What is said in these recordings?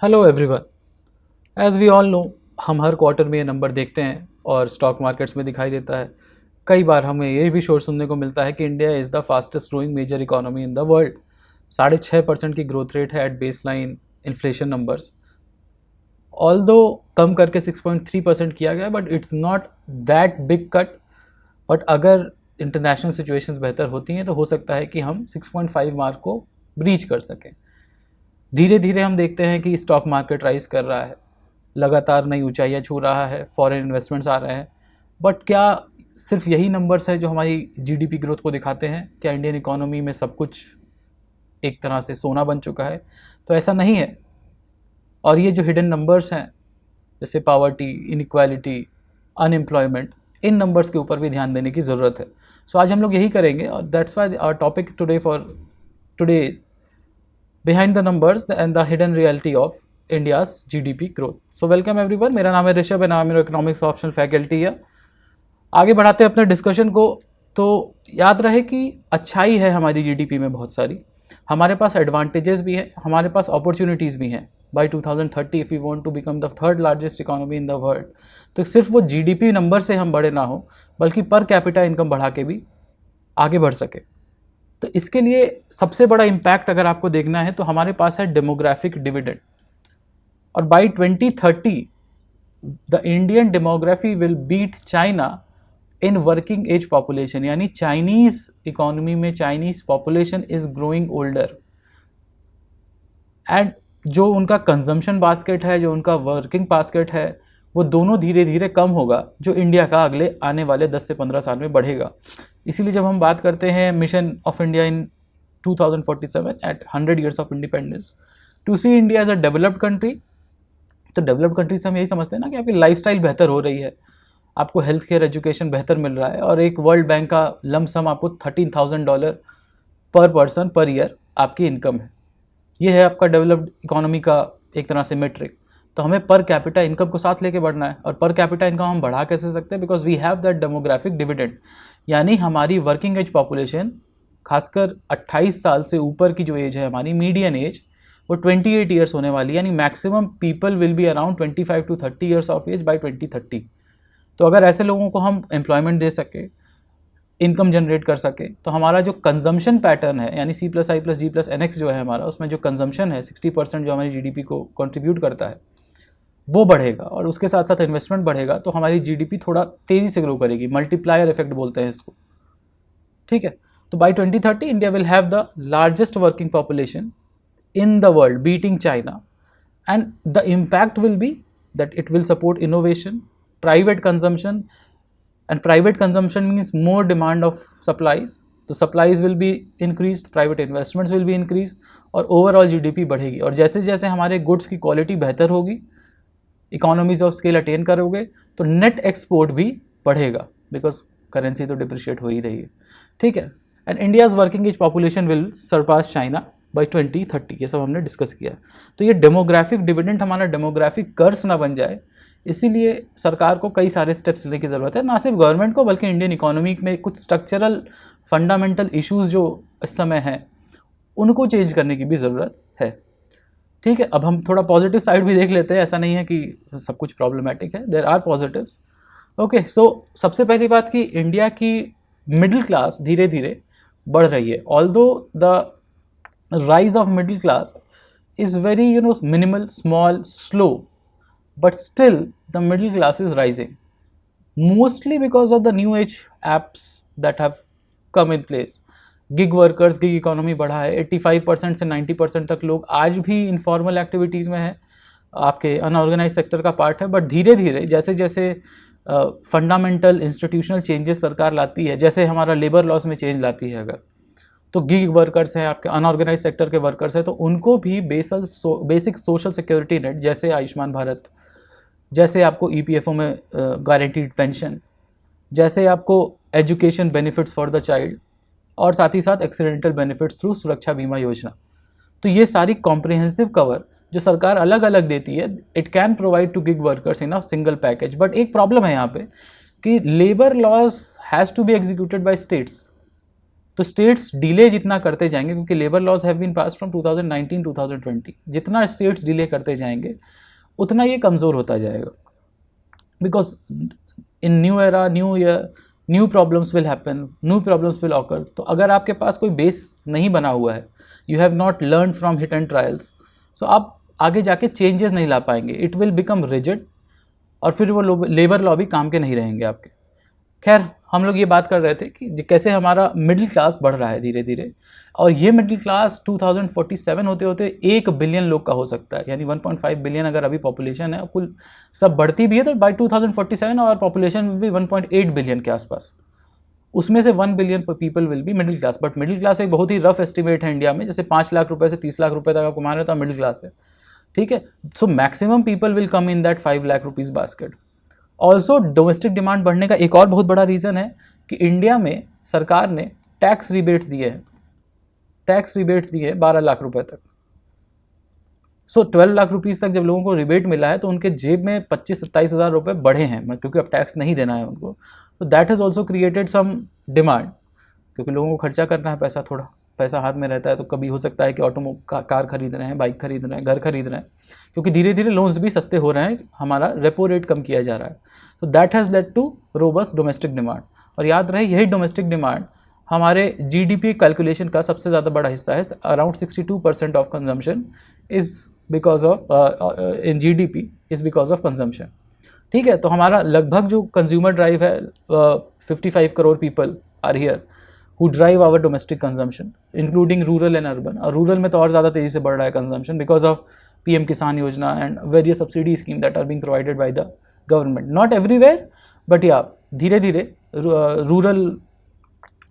Hello everyone. As we all know, हम हर quarter में ये नंबर देखते हैं और स्टॉक मार्केट्स में दिखाई देता है। कई बार हमें ये भी शोर सुनने को मिलता है कि India is the fastest growing major economy in the world. 6.5% की ग्रोथ रेट है at baseline inflation numbers. Although कम करके 6.3% किया गया, but it's not that big cut. But अगर इंटरनेशनल सिचुएशंस बेहतर होती हैं तो हो सकता है कि हम 6.5 मार्क को ब्रीच कर सकें। धीरे धीरे हम देखते हैं कि स्टॉक मार्केट राइज कर रहा है, लगातार नई ऊंचाइयां छू रहा है, फॉरेन इन्वेस्टमेंट्स आ रहे हैं। बट क्या सिर्फ यही नंबर्स है जो हमारी जीडीपी ग्रोथ को दिखाते हैं? क्या इंडियन इकोनॉमी में सब कुछ एक तरह से सोना बन चुका है? तो ऐसा नहीं है। और ये जो हिडन नंबर्स हैं, जैसे पावर्टी, इनइक्वालिटी, अनएम्प्लॉयमेंट, इन नंबर्स के ऊपर भी ध्यान देने की ज़रूरत है। सो आज हम लोग यही करेंगे, और that's why our topic today for today is behind the numbers and the hidden reality of India's GDP growth. So welcome everyone, मेरा नाम है Rishabh and I am your economics optional faculty है। आगे बढ़ाते हैं अपने डिस्कशन को। तो याद रहे कि अच्छाई है हमारी जीडीपी में बहुत सारी, हमारे पास एडवांटेजेस भी हैं, हमारे पास अपॉर्चुनिटीज़ भी हैं। By 2030 if you want to become the third largest economy in the world, तो सिर्फ वो जीडीपी नंबर से हम बड़े ना हो, बल्कि पर कैपिटा इनकम बढ़ा के भी आगे बढ़ सके। तो इसके लिए सबसे बड़ा इम्पैक्ट अगर आपको देखना है तो हमारे पास है डेमोग्राफिक डिविडेंड। और by 2030 the Indian demography will beat China in working age population, यानी चाइनीज इकोनॉमी में Chinese population is growing older, and जो उनका कंजम्पशन बास्केट है, जो उनका वर्किंग बास्केट है, वो दोनों धीरे धीरे कम होगा, जो इंडिया का अगले आने वाले 10 से 15 साल में बढ़ेगा। इसीलिए जब हम बात करते हैं mission of India in 2047 at 100 years of independence to see India as a developed country, तो डेवलप्ड कंट्री से हम यही समझते हैं ना कि आपकी लाइफस्टाइल बेहतर हो रही है, आपको हेल्थ केयर, एजुकेशन बेहतर मिल रहा है, और एक वर्ल्ड बैंक का लमसम आपको $13,000 पर पर्सन पर ईयर आपकी इनकम है। ये है आपका डेवलप्ड इकोनॉमी का एक तरह से मेट्रिक। तो हमें पर कैपिटा इनकम को साथ लेके बढ़ना है, और पर कैपिटा इनकम हम बढ़ा कैसे सकते हैं? Because we have that demographic dividend, यानी हमारी वर्किंग एज पॉपुलेशन, खासकर 28 साल से ऊपर की जो एज है हमारी मीडियन एज, वो 28 ईयर्स होने वाली है, यानी maximum people will be around 25 to 30 years of age by 2030। तो अगर ऐसे लोगों को हम एम्प्लॉयमेंट दे सके, इनकम जनरेट कर सके, तो हमारा जो कंजम्पशन पैटर्न है, यानी C+I+D+NX जो है हमारा, उसमें जो कंजम्पशन है 60% जो हमारी जीडीपी को कंट्रीब्यूट करता है, वो बढ़ेगा, और उसके साथ साथ इन्वेस्टमेंट बढ़ेगा, तो हमारी जीडीपी थोड़ा तेज़ी से ग्रो करेगी। मल्टीप्लायर इफेक्ट बोलते हैं इसको, ठीक है। तो by 2030 India will have the largest working population in the world, beating China, and the impact will be that it will support innovation, private consumption, and private consumption means more demand of supplies, तो supplies will be increased, private investments will be increased, और overall GDP बढ़ेगी। और जैसे जैसे हमारे goods की quality बेहतर होगी, इकोनॉमीज ऑफ स्केल अटेन करोगे, तो नेट एक्सपोर्ट भी बढ़ेगा, बिकॉज करेंसी तो डिप्रिशिएट हो ही रही है, ठीक है। And India's working age population will surpass China by 2030, ये सब हमने डिस्कस किया। तो ये डेमोग्राफिक डिविडेंड हमारा डेमोग्राफिक कर्स ना बन जाए, इसीलिए सरकार को कई सारे स्टेप्स लेने की ज़रूरत है, ना सिर्फ गवर्नमेंट को, बल्कि इंडियन इकोनॉमी में कुछ स्ट्रक्चरल फंडामेंटल इश्यूज जो इस समय हैं, उनको चेंज करने की भी ज़रूरत है, ठीक है। अब हम थोड़ा पॉजिटिव साइड भी देख लेते हैं, ऐसा नहीं है कि सब कुछ प्रॉब्लमेटिक है, देयर आर पॉजिटिव्स। ओके, सो सबसे पहली बात कि इंडिया की मिडिल क्लास धीरे धीरे बढ़ रही है। Although the rise of middle class is very minimal, small, slow, but still the middle class is rising, mostly because of the new age apps that have come in place. Gig workers, gig economy बढ़ा है, 85% से 90% तक लोग आज भी informal activities में है, आपके अनऑर्गेनाइज सेक्टर का पार्ट है। बट धीरे धीरे जैसे जैसे फंडामेंटल इंस्टीट्यूशनल चेंजेस सरकार लाती है, जैसे हमारा लेबर लॉस में चेंज लाती है अगर, तो गिग वर्कर्स हैं, आपके अनऑर्गेनाइज सेक्टर के वर्कर्स हैं, तो उनको भी बेसिक सोशल सिक्योरिटी नेट, जैसे आयुष्मान भारत, जैसे आपको EPFO में गारंटीड पेंशन, जैसे आपको education benefits for the child, और साथ ही साथ एक्सीडेंटल बेनिफिट्स थ्रू सुरक्षा बीमा योजना, तो ये सारी कॉम्प्रिहेंसिव कवर जो सरकार अलग अलग देती है, it can provide to gig workers in a single package. But एक प्रॉब्लम है यहाँ पे कि labour laws has to be executed by states, तो स्टेट्स डिले जितना करते जाएंगे, क्योंकि labour laws have been pass from 2019-2020, जितना स्टेट्स डिले करते जाएंगे उतना ये कमज़ोर होता जाएगा, because in new era, new year, new problems will happen, new problems will occur. तो अगर आपके पास कोई बेस नहीं बना हुआ है, you have not learn from hit and trials, so आप आगे जाके चेंजेस नहीं ला पाएंगे, इट विल बिकम रिजिड, और फिर वो लेबर लॉ भी काम के नहीं रहेंगे आपके। खैर, हम लोग ये बात कर रहे थे कि कैसे हमारा मिडिल क्लास बढ़ रहा है धीरे धीरे, और ये मिडिल क्लास 2047 होते होते 1 बिलियन लोग का हो सकता है, यानी 1.5 बिलियन अगर अभी पॉपुलेशन है, कुल सब बढ़ती भी है तो बाय 2047 और पॉपुलेशन विल बी 1.8 बिलियन के आसपास, उसमें से 1 billion people will B middle class. But middle class एक बहुत ही रफ एस्टिमेट है इंडिया में, जैसे 5 लाख रुपए से 30 लाख रुपए तक आप कमा रहे हो तो मिडिल क्लास है, ठीक है। So maximum people will come in that 5 lakh rupees basket. Also domestic demand बढ़ने का एक और बहुत बड़ा रीज़न है कि इंडिया में सरकार ने टैक्स रिबेट्स दिए हैं, टैक्स रिबेट्स दिए हैं 12 लाख रुपए तक। सो 12 लाख रुपीज़ तक जब लोगों को रिबेट मिला है तो उनके जेब में 25-27 हज़ार रुपये बढ़े हैं, क्योंकि अब टैक्स नहीं देना है उनको। तो that has also created some demand, क्योंकि लोगों को खर्चा करना है, पैसा हाथ में रहता है, तो कभी हो सकता है कि कार खरीद रहे हैं, बाइक खरीद रहे हैं, घर खरीद रहे हैं, क्योंकि धीरे धीरे लोन्स भी सस्ते हो रहे हैं, हमारा रेपो रेट कम किया जा रहा है। तो that has led to robust domestic demand. और याद रहे, यही डोमेस्टिक डिमांड हमारे जीडीपी कैलकुलेशन का सबसे ज़्यादा बड़ा हिस्सा है। Around 62% of consumption is because of in GDP is because of consumption, ठीक है। तो हमारा लगभग जो कंज्यूमर ड्राइव है, 55 crore people are here who drive our domestic consumption, including rural and urban। और रूरल में तो और ज़्यादा तेज़ी से बढ़ रहा है consumption because of PM Kisan Yojana and various subsidy scheme that are being provided by the government, not everywhere but या धीरे धीरे रूरल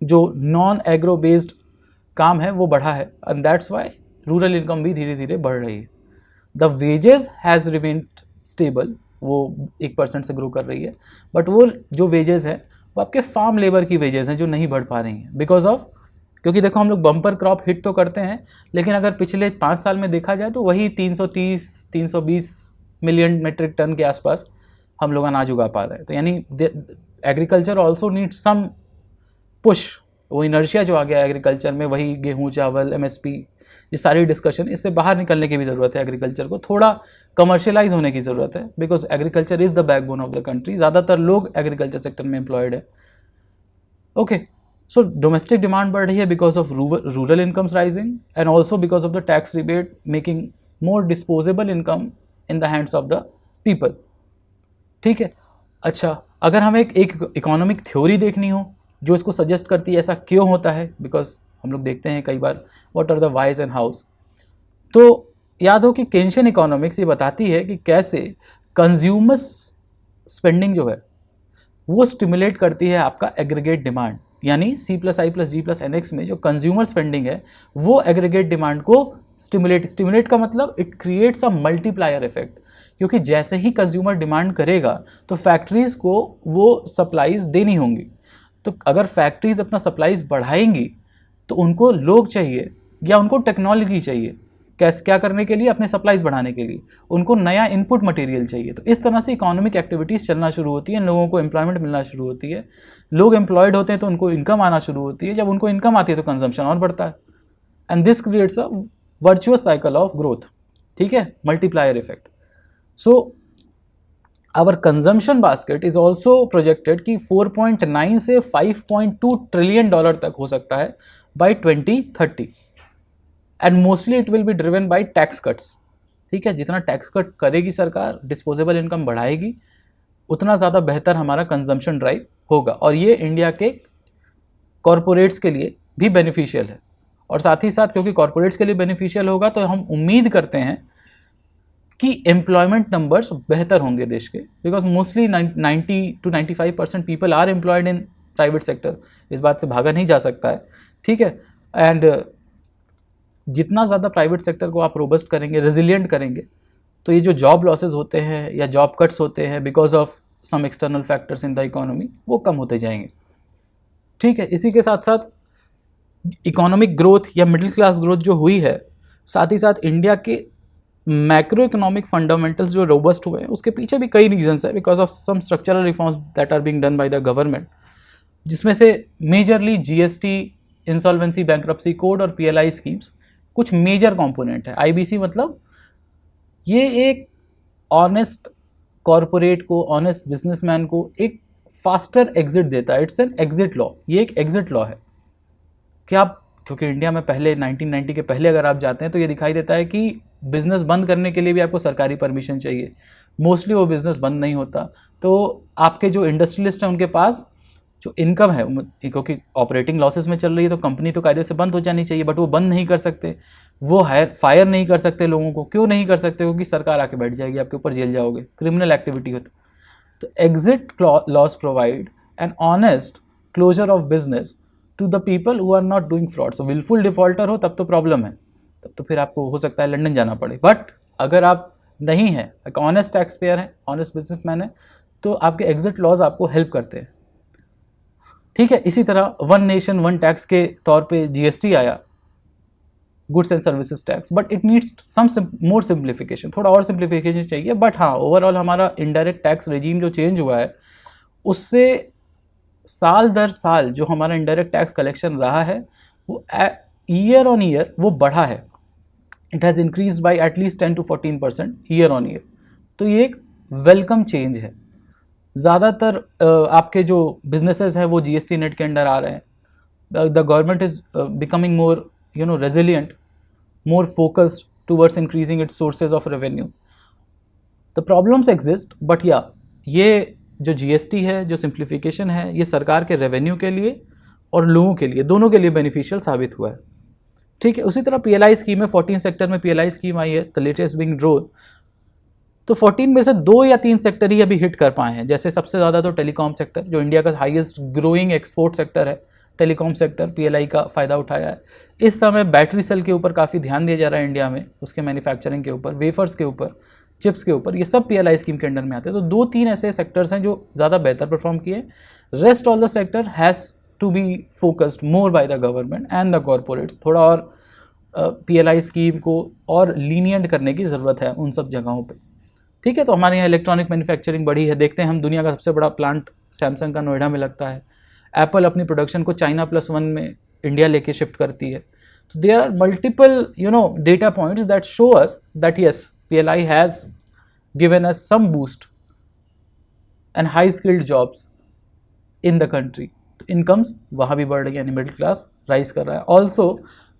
जो नॉन एग्रो बेस्ड काम है वो बढ़ा है, and that's why rural income भी धीरे धीरे बढ़ रही है। The wages has remained stable, वो 1% से ग्रो कर रही है, बट वो जो वेजेस है वो आपके फार्म लेबर की वेजेस हैं जो नहीं बढ़ पा रही हैं बिकॉज ऑफ, क्योंकि देखो हम लोग बम्पर क्रॉप हिट तो करते हैं, लेकिन अगर पिछले 5 साल में देखा जाए तो वही 330-320 मिलियन मेट्रिक टन के आसपास हम लोग अनाज उगा पा रहे हैं। तो यानी agriculture also needs some push, वो इनर्शिया जो आ गया एग्रीकल्चर में, वही गेहूँ, चावल, MSP, ये सारी डिस्कशन, इससे बाहर निकलने की भी ज़रूरत है। एग्रीकल्चर को थोड़ा कमर्शियलाइज होने की ज़रूरत है, because agriculture is the backbone of the country, ज़्यादातर लोग एग्रीकल्चर सेक्टर में एम्प्लॉयड है। ओके, सो डोमेस्टिक डिमांड बढ़ रही है because of rural incomes rising and also because of the tax rebate making more disposable income in the hands of the people, ठीक है। अच्छा, अगर हमें एक इकोनॉमिक थ्योरी देखनी हो जो इसको सजेस्ट करती है ऐसा क्यों होता है, बिकॉज हम लोग देखते हैं कई बार what are the whys and hows, तो याद हो कि केंशियन इकोनॉमिक्स ये बताती है कि कैसे कंज्यूमर स्पेंडिंग जो है वो स्टिमुलेट करती है आपका एग्रीगेट डिमांड, यानी C+I+G+NX में जो कंज्यूमर स्पेंडिंग है वो एग्रीगेट डिमांड को स्टिमुलेट का मतलब it creates a multiplier effect, क्योंकि जैसे ही कंज्यूमर डिमांड करेगा तो फैक्ट्रीज़ को वो सप्लाईज देनी होंगी। तो अगर फैक्ट्रीज अपना सप्लाईज बढ़ाएंगी तो उनको लोग चाहिए या उनको टेक्नोलॉजी चाहिए, कैसे क्या करने के लिए, अपने सप्लाईज बढ़ाने के लिए उनको नया इनपुट मटेरियल चाहिए। तो इस तरह से इकोनॉमिक एक्टिविटीज़ चलना शुरू होती हैं, लोगों को एम्प्लॉयमेंट मिलना शुरू होती है, लोग एम्प्लॉयड होते हैं तो उनको इनकम आना शुरू होती है, जब उनको इनकम आती है तो कंजम्पशन और बढ़ता है, and this creates a virtuous cycle of growth, ठीक है, multiplier effect. So our consumption basket is also projected कि 4.9 से 5.2 ट्रिलियन डॉलर तक हो सकता है by 2030, and mostly it will be driven by tax cuts, ठीक है। जितना टैक्स कट करेगी सरकार, डिस्पोजेबल इनकम बढ़ाएगी, उतना ज़्यादा बेहतर हमारा कंजम्पशन ड्राइव होगा, और ये इंडिया के कॉरपोरेट्स के लिए भी बेनिफिशियल है। और साथ ही साथ क्योंकि कॉरपोरेट्स के लिए बेनिफिशियल होगा तो हम उम्मीद करते हैं कि एम्प्लॉयमेंट नंबर्स बेहतर होंगे देश के, because mostly 90-95% people are employed in private sector, इस बात से भागा नहीं जा सकता है, ठीक है। एंड जितना ज़्यादा प्राइवेट सेक्टर को आप रोबस्ट करेंगे, रेजिलिएंट करेंगे, तो ये जो जॉब लॉसेज होते हैं या जॉब कट्स होते हैं because of some external factors in the economy, वो कम होते जाएंगे, ठीक है। इसी के साथ साथ इकोनॉमिक ग्रोथ या मिडिल क्लास ग्रोथ जो हुई है, साथ ही साथ इंडिया के मैक्रो इकोनॉमिक फंडामेंटल्स जो रोबस्ट हुए हैं, उसके पीछे भी कई रीजंस है, because of some structural reforms that are being done by the government, जिसमें से majorly GST insolvency bankruptcy code और PLI स्कीम्स कुछ मेजर कंपोनेंट है। IBC मतलब ये एक ऑनेस्ट कॉरपोरेट को, ऑनेस्ट बिजनेसमैन को एक फास्टर एग्जिट देता है। इट्स एन एग्जिट लॉ, ये एक एग्जिट लॉ है कि आप, क्योंकि इंडिया में पहले 1990 के पहले अगर आप जाते हैं तो ये दिखाई देता है कि बिज़नेस बंद करने के लिए भी आपको सरकारी परमिशन चाहिए। मोस्टली वो बिज़नेस बंद नहीं होता। तो आपके जो इंडस्ट्रियलिस्ट हैं उनके पास जो इनकम है, क्योंकि ऑपरेटिंग लॉसेस में चल रही है तो कंपनी तो कायदे से बंद हो जानी चाहिए, बट वो बंद नहीं कर सकते, वो फायर नहीं कर सकते लोगों को। क्यों नहीं कर सकते? क्योंकि सरकार आके बैठ जाएगी आपके ऊपर, जेल जाओगे, क्रिमिनल एक्टिविटी होती। तो exit laws provide an honest closure of business to the people who are not doing fraud. So wilful defaulter हो तब तो प्रॉब्लम है, तब तो फिर आपको हो सकता है लंदन जाना पड़े। बट अगर आप नहीं हैं, एक ऑनेस्ट टैक्स पेयर हैं, ऑनेस्ट बिजनेसमैन है, तो आपके एग्जिट लॉज आपको हेल्प करते हैं। ठीक है, इसी तरह वन नेशन वन टैक्स के तौर पे GST आया, goods and services tax, but it needs some more simplification, थोड़ा और सिंप्लीफिकेशन चाहिए। बट हाँ, ओवरऑल हमारा इनडायरेक्ट टैक्स रेजीम जो चेंज हुआ है उससे साल दर साल जो हमारा इनडायरेक्ट टैक्स कलेक्शन रहा है वो ईयर ऑन ईयर वो बढ़ा है। It has increase by at least 10 to 14% year on year. तो ये एक वेलकम चेंज है। ज़्यादातर आपके जो बिजनेसेस हैं वो GST नेट के अंडर आ रहे हैं। The government is becoming more resilient, more focused towards increasing its sources of revenue. The problems exist, but या ये जो GST है, जो सिंप्लीफिकेशन है, ये सरकार के रेवेन्यू के लिए और लोगों के लिए, दोनों के लिए बेनिफिशियल साबित हुआ है। ठीक है, उसी तरह PLI स्कीम है, 14 सेक्टर में PLI स्कीम आई है, द लेटेस्ट बिंग ड्रोन। तो 14 में से 2 या 3 सेक्टर ही अभी हिट कर पाए हैं। जैसे सबसे ज़्यादा तो टेलीकॉम सेक्टर, जो इंडिया का हाईएस्ट ग्रोइंग एक्सपोर्ट सेक्टर है, टेलीकॉम सेक्टर PLI का फ़ायदा उठाया है। इस समय बैटरी सेल के ऊपर काफ़ी ध्यान दिया जा रहा है इंडिया में, उसके मैन्युफैक्चरिंग के ऊपर, वेफर्स के ऊपर, चिप्स के ऊपर, ये सब PLI स्कीम के अंडर में आते हैं। तो 2-3 ऐसे सेक्टर्स हैं जो ज़्यादा बेहतर परफॉर्म किए। Rest all the sector has to be focused more by the government and the corporates. थोड़ा और PLI स्कीम को और लीनियंट करने की ज़रूरत है उन सब जगहों पे। ठीक है, तो हमारे यहाँ इलेक्ट्रॉनिक मैन्युफैक्चरिंग बढ़ी है। देखते हैं हम, दुनिया का सबसे बड़ा प्लांट सैमसंग का नोएडा में लगता है। एप्पल अपनी प्रोडक्शन को China +1 में इंडिया लेके शिफ्ट करती है। तो there are multiple data points that show us that yes, PLI has given us some boost and high skilled jobs in the country. तो इनकम्स वहाँ भी बढ़ रही है, यानी मिडिल क्लास राइज कर रहा है। ऑल्सो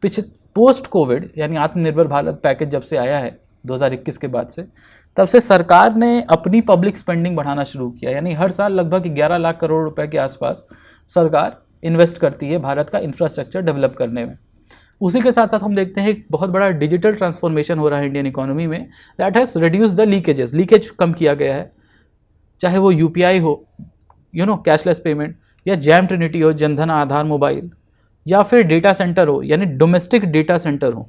पीछे पोस्ट कोविड यानी आत्मनिर्भर भारत पैकेज जब से आया है 2021 के बाद से, तब से सरकार ने अपनी पब्लिक स्पेंडिंग बढ़ाना शुरू किया। यानी हर साल लगभग 11 लाख करोड़ रुपए के आसपास सरकार इन्वेस्ट करती है भारत का इंफ्रास्ट्रक्चर डेवलप करने में। उसी के साथ साथ हम देखते हैं एक बहुत बड़ा डिजिटल ट्रांसफॉर्मेशन हो रहा है इंडियन इकोनॉमी में, that has reduce the leakages. Leakage कम किया गया है, चाहे वो UPI हो, कैशलेस पेमेंट, या जैम ट्रिनिटी हो, जनधन आधार मोबाइल, या फिर डेटा सेंटर हो, यानी डोमेस्टिक डेटा सेंटर हो।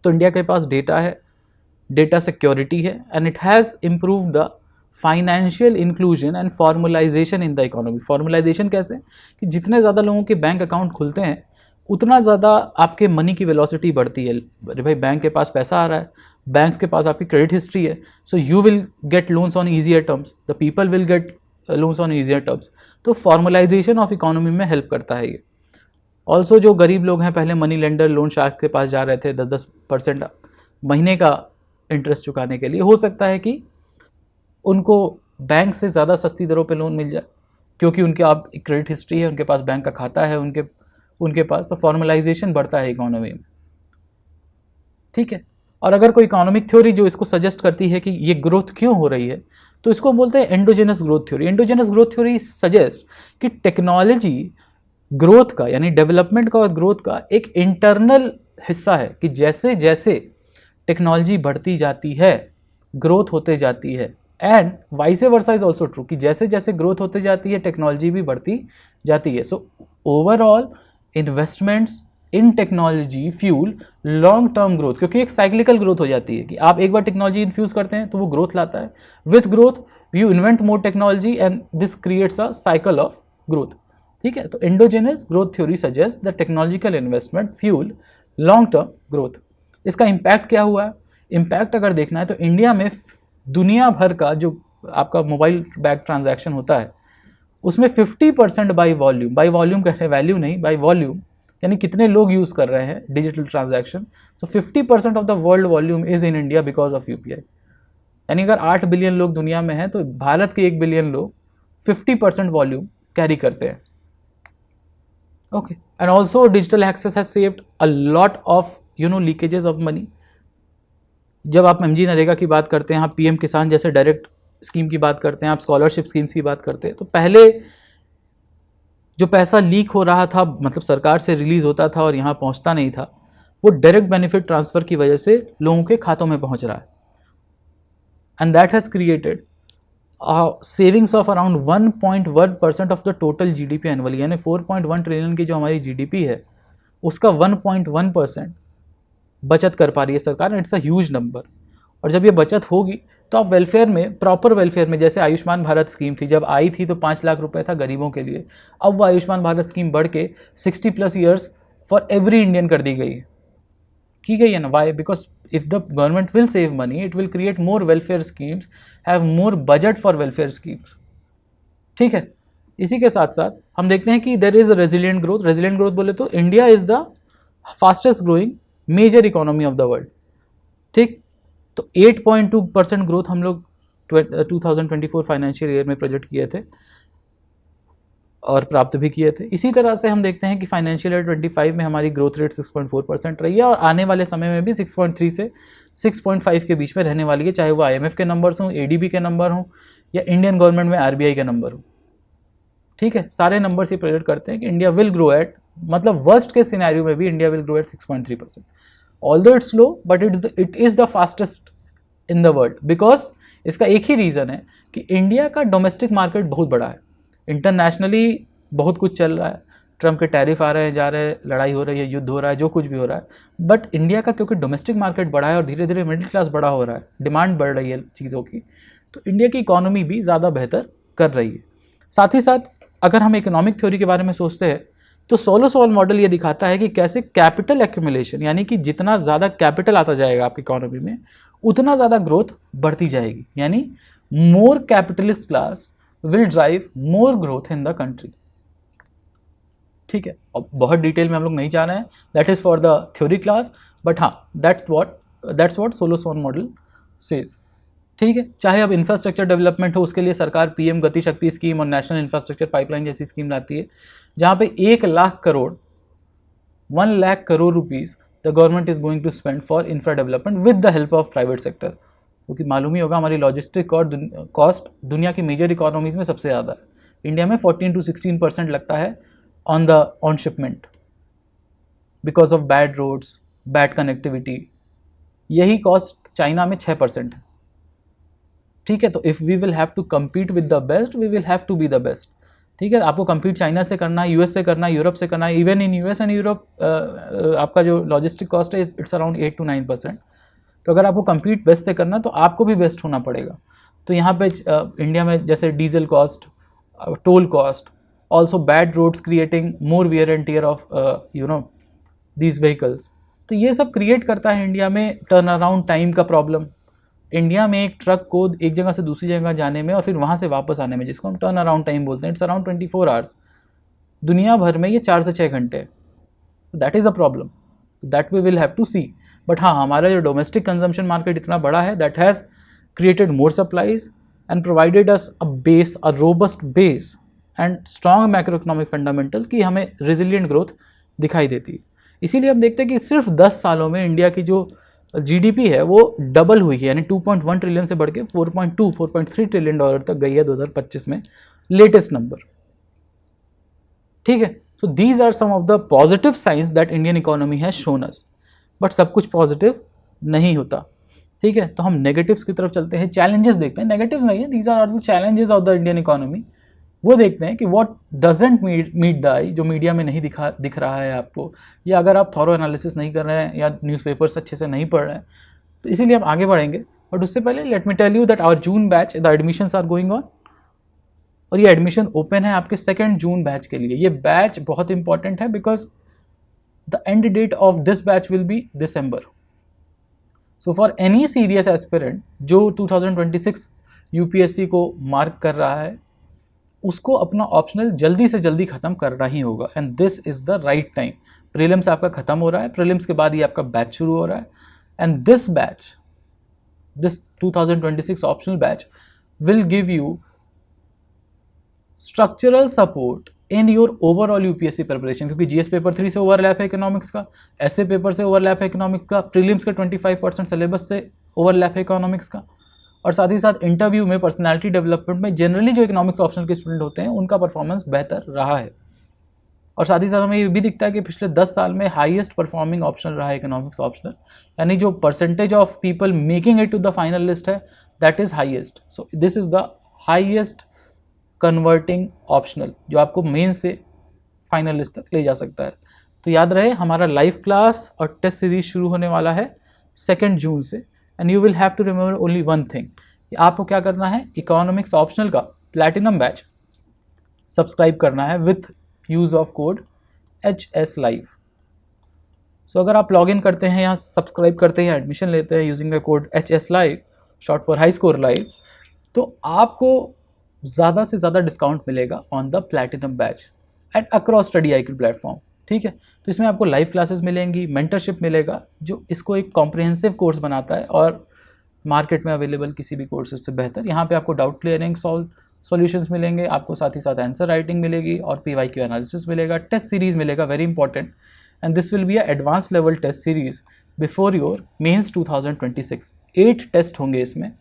तो इंडिया के पास डेटा है, डेटा सिक्योरिटी है, and it has improve the financial inclusion and formalisation in the economy. Formalisation कैसे? कि जितने ज़्यादा लोगों के बैंक अकाउंट खुलते हैं उतना ज़्यादा आपके मनी की वेलोसिटी बढ़ती है। अरे भाई, बैंक के पास पैसा आ रहा है, बैंक्स के पास आपकी क्रेडिट हिस्ट्री है, so you will get loans on easier terms, the people will get loans on easier terms. तो फॉर्मलाइजेशन ऑफ इकोनॉमी में हेल्प करता है ये। ऑल्सो जो गरीब लोग हैं, पहले मनी लेंडर, लोन शार्क के पास जा रहे थे 10-10% महीने का इंटरेस्ट चुकाने के लिए, हो सकता है कि उनको बैंक से ज़्यादा सस्ती दरों पे लोन मिल जाए, क्योंकि उनके आप क्रेडिट हिस्ट्री है, उनके पास बैंक का खाता है उनके पास। तो फॉर्मलाइजेशन बढ़ता है इकोनॉमी में। ठीक है, और अगर कोई इकोनॉमिक थ्योरी जो इसको सजेस्ट करती है कि ये ग्रोथ क्यों हो रही है, तो इसको हम बोलते हैं endogenous growth theory. Endogenous growth theory suggest कि टेक्नोलॉजी ग्रोथ का, यानी डेवलपमेंट का और ग्रोथ का एक इंटरनल हिस्सा है, कि जैसे जैसे टेक्नोलॉजी बढ़ती जाती है ग्रोथ होते जाती है, and vice versa is also true, कि जैसे जैसे ग्रोथ होते जाती है टेक्नोलॉजी भी बढ़ती जाती है। So overall investments in technology fuel long term growth, क्योंकि एक साइक्लिकल ग्रोथ हो जाती है कि आप एक बार टेक्नोलॉजी इन्फ्यूज करते हैं तो वो ग्रोथ लाता है। With growth you invent more technology and this creates a cycle of growth. ठीक है, तो endogenous growth theory suggest the technological investment fuel long term growth. इसका इम्पैक्ट क्या हुआ है? इम्पैक्ट अगर देखना है तो इंडिया में दुनिया भर का जो आपका मोबाइल बैक ट्रांजैक्शन होता है उसमें 50% बाई वॉल्यूम कह रहे हैं, वैल्यू नहीं, बाई वॉल्यूम यानी कितने लोग यूज़ कर रहे हैं digital transaction. So 50% of the world volume is in India because of UPI। यानी अगर 8 बिलियन लोग दुनिया में हैं तो भारत के 1 बिलियन लोग 50% वॉल्यूम कैरी करते हैं। Okay, and also digital access has saved a lot of leakages of money. जब आप MG नरेगा की बात करते हैं, आप PM किसान जैसे डायरेक्ट स्कीम की बात करते हैं, आप स्कॉलरशिप स्कीम्स की बात करते हैं, तो पहले जो पैसा लीक हो रहा था, मतलब सरकार से रिलीज होता था और यहाँ पहुँचता नहीं था, वो डायरेक्ट बेनिफिट ट्रांसफ़र की वजह से लोगों के खातों में पहुँच रहा है। And that has created savings of around 1.1% of the total GDP annually. यानी 4.1 ट्रिलियन की जो हमारी GDP है उसका 1.1% बचत कर पा रही है सरकार। It's a huge number. और जब ये बचत होगी तो आप वेलफेयर में, प्रॉपर वेलफेयर में, जैसे आयुष्मान भारत स्कीम थी, जब आई थी तो 5 लाख रुपए था गरीबों के लिए, अब वो आयुष्मान भारत स्कीम बढ़ के 60+ ईयर्स फॉर एवरी इंडियन कर दी गई है ना। Why? Because if the government will save money, it will create more welfare schemes, have more budget for welfare schemes. ठीक है, इसी के साथ साथ हम देखते हैं कि there is resilient growth. Resilient growth बोले तो India is the fastest growing major economy of the world. ठीक, तो 8.2% ग्रोथ हम लोग 2024 फाइनेंशियल ईयर में प्रोजेक्ट किए थे और प्राप्त भी किए थे। इसी तरह से हम देखते हैं कि फाइनेंशियल ईयर 25 में हमारी ग्रोथ रेट 6.4% रही है और आने वाले समय में भी 6.3 से 6.5 के बीच में रहने वाली है, चाहे वो IMF के नंबर्स हों, ADB के नंबर हों या इंडियन गवर्नमेंट में RBI के नंबर हों। ठीक है, सारे नंबर्स ये प्रोजेक्ट करते हैं कि इंडिया विल ग्रो एट, मतलब वर्स्ट के सिनेरियो में भी India will grow at 6.3%। Although it's low but it is the fastest in the world. Because इसका एक ही रीज़न है कि इंडिया का डोमेस्टिक मार्केट बहुत बड़ा है। इंटरनेशनली बहुत कुछ चल रहा है, ट्रम्प के टैरिफ आ रहे हैं, जा रहे हैं, लड़ाई हो रही है, युद्ध हो रहा है, जो कुछ भी हो रहा है, बट इंडिया का क्योंकि डोमेस्टिक मार्केट बड़ा है और धीरे धीरे मिडिल क्लास बड़ा हो रहा है, डिमांड बढ़ रही है चीज़ों की, तो इंडिया की इकोनॉमी भी ज़्यादा बेहतर कर रही है। साथ ही साथ अगर हम इकोनॉमिक थ्योरी के बारे में सोचते हैं तो सोलो मॉडल ये दिखाता है कि कैसे कैपिटल एक्यूमुलेशन, यानी कि जितना ज़्यादा कैपिटल आता जाएगा आपकी इकोनॉमी में उतना ज़्यादा ग्रोथ बढ़ती जाएगी। यानी more capitalist class will drive more growth in the country. ठीक है, अब बहुत डिटेल में हम लोग नहीं जा रहे हैं, that is for the theory class, but हाँ that's what Solow model says. ठीक है, चाहे अब इंफ्रास्ट्रक्चर डेवलपमेंट हो, उसके लिए सरकार PM गति शक्ति स्कीम और नेशनल इंफ्रास्ट्रक्चर पाइपलाइन जैसी स्कीम लाती है, जहाँ पे 1 lakh crore rupees the government is going to spend for infra development with the help of private sector. क्योंकि मालूम ही होगा हमारी लॉजिस्टिक कॉस्ट दुनिया की मेजर इकोनॉमीज में सबसे ज़्यादा है। इंडिया में 14 to 16% लगता है on shipment because of bad roads, bad connectivity. यही कॉस्ट चाइना में 6% है। ठीक है, तो if we will have to compete with the best, we will have to be the best. ठीक है, आपको कम्पीट चाइना से करना है, US से करना है, यूरोप से करना है। Even in US and Europe आपका जो लॉजिस्टिक कॉस्ट है इट्स अराउंड 8 to 9%। तो अगर आपको कम्पीट बेस्ट से करना है तो आपको भी बेस्ट होना पड़ेगा। तो यहाँ पे इंडिया में जैसे diesel cost, toll cost, also bad roads creating more wear and tear of these vehicles, तो ये सब क्रिएट करता है इंडिया में टर्न अराउंड टाइम का प्रॉब्लम। इंडिया में एक ट्रक को एक जगह से दूसरी जगह जाने में और फिर वहाँ से वापस आने में, जिसको हम टर्न अराउंड टाइम बोलते हैं, इट्स अराउंड 24 आवर्स। दुनिया भर में ये 4 से 6 घंटे है। That is a problem, that we will have to see. But हाँ, हमारा जो डोमेस्टिक कंजम्पशन मार्केट इतना बड़ा है, that has created more supplies and provided us a base, a robust base and strong macro economic fundamental की हमें resilient growth दिखाई देती है। इसीलिए हम देखते हैं कि सिर्फ 10 सालों में इंडिया की जो GDP है वो डबल हुई है, यानी 2.1 ट्रिलियन से बढ़ के 4.3 ट्रिलियन डॉलर तक गई है 2025 में, लेटेस्ट नंबर। ठीक है, so these are some of the positive signs that Indian economy has shown us. But सब कुछ पॉजिटिव नहीं होता। ठीक है, तो हम नेगेटिव्स की तरफ चलते हैं, चैलेंजेस देखते हैं। नेगेटिव्स नहीं है, these are the challenges of the Indian economy. वो देखते हैं कि what doesn't meet the eye, जो मीडिया में नहीं दिख रहा है आपको, या अगर आप थॉरो एनालिसिस नहीं कर रहे हैं या न्यूज़पेपर्स अच्छे से नहीं पढ़ रहे हैं, तो इसीलिए हम आगे बढ़ेंगे। बट उससे पहले let me tell you that our June batch, the admissions are going on, और ये एडमिशन ओपन है आपके 2nd जून बैच के लिए। ये बैच बहुत इंपॉर्टेंट है because the end date of this batch will be December. So for any serious aspirant जो 2026 UPSC को मार्क कर रहा है, उसको अपना ऑप्शनल जल्दी से जल्दी ख़त्म करना ही होगा, and this is the right time. Prelims आपका खत्म हो रहा है, प्रीलिम्स के बाद ये आपका बैच शुरू हो रहा है, and this batch, this 2026 optional batch will give you structural support in your overall UPSC preparation, क्योंकि जीएस पेपर 3 से ओवरलैप है इकोनॉमिक्स का, ऐसे पेपर से ओवरलैप है इकोनॉमिक्स का, प्रीलिम्स का 25% सिलेबस से ओवरलैप है इकोनॉमिक्स का, और साथ ही साथ इंटरव्यू में, पर्सनालिटी डेवलपमेंट में जनरली जो इकोनॉमिक्स ऑप्शनल के स्टूडेंट होते हैं उनका परफॉर्मेंस बेहतर रहा है। और साथ ही साथ हमें ये भी दिखता है कि पिछले 10 साल में हाईएस्ट परफॉर्मिंग ऑप्शनल रहा है इकोनॉमिक्स ऑप्शनल, यानी जो percentage of people making it to the final list है that is highest. So this is the highest converting optional जो आपको मेन से फाइनल लिस्ट तक ले जा सकता है। तो याद रहे हमारा लाइव क्लास और टेस्ट सीरीज शुरू होने वाला है 2 जून से, and you will have to remember only one thing, आपको क्या करना है, इकोनॉमिक्स ऑप्शनल का प्लैटिनम बैच सब्सक्राइब करना है with use of code HS Live। So अगर आप लॉग इन करते हैं, यहाँ सब्सक्राइब करते हैं, एडमिशन लेते हैं using the code HS Live, short for high score live, तो आपको ज़्यादा से ज़्यादा डिस्काउंट मिलेगा on the platinum batch at across study IQ platform. ठीक है, तो इसमें आपको लाइव क्लासेस मिलेंगी, मेंटरशिप मिलेगा जो इसको एक कॉम्प्रिहेंसिव कोर्स बनाता है और मार्केट में अवेलेबल किसी भी कोर्सेज से बेहतर। यहाँ पे आपको डाउट क्लियरिंग सॉल्यूशंस मिलेंगे, आपको साथ ही साथ आंसर राइटिंग मिलेगी और PYQ एनालिसिस मिलेगा, टेस्ट सीरीज मिलेगा, very important, and this will be a advance level test series before your mains 2026। 8 टेस्ट होंगे इसमें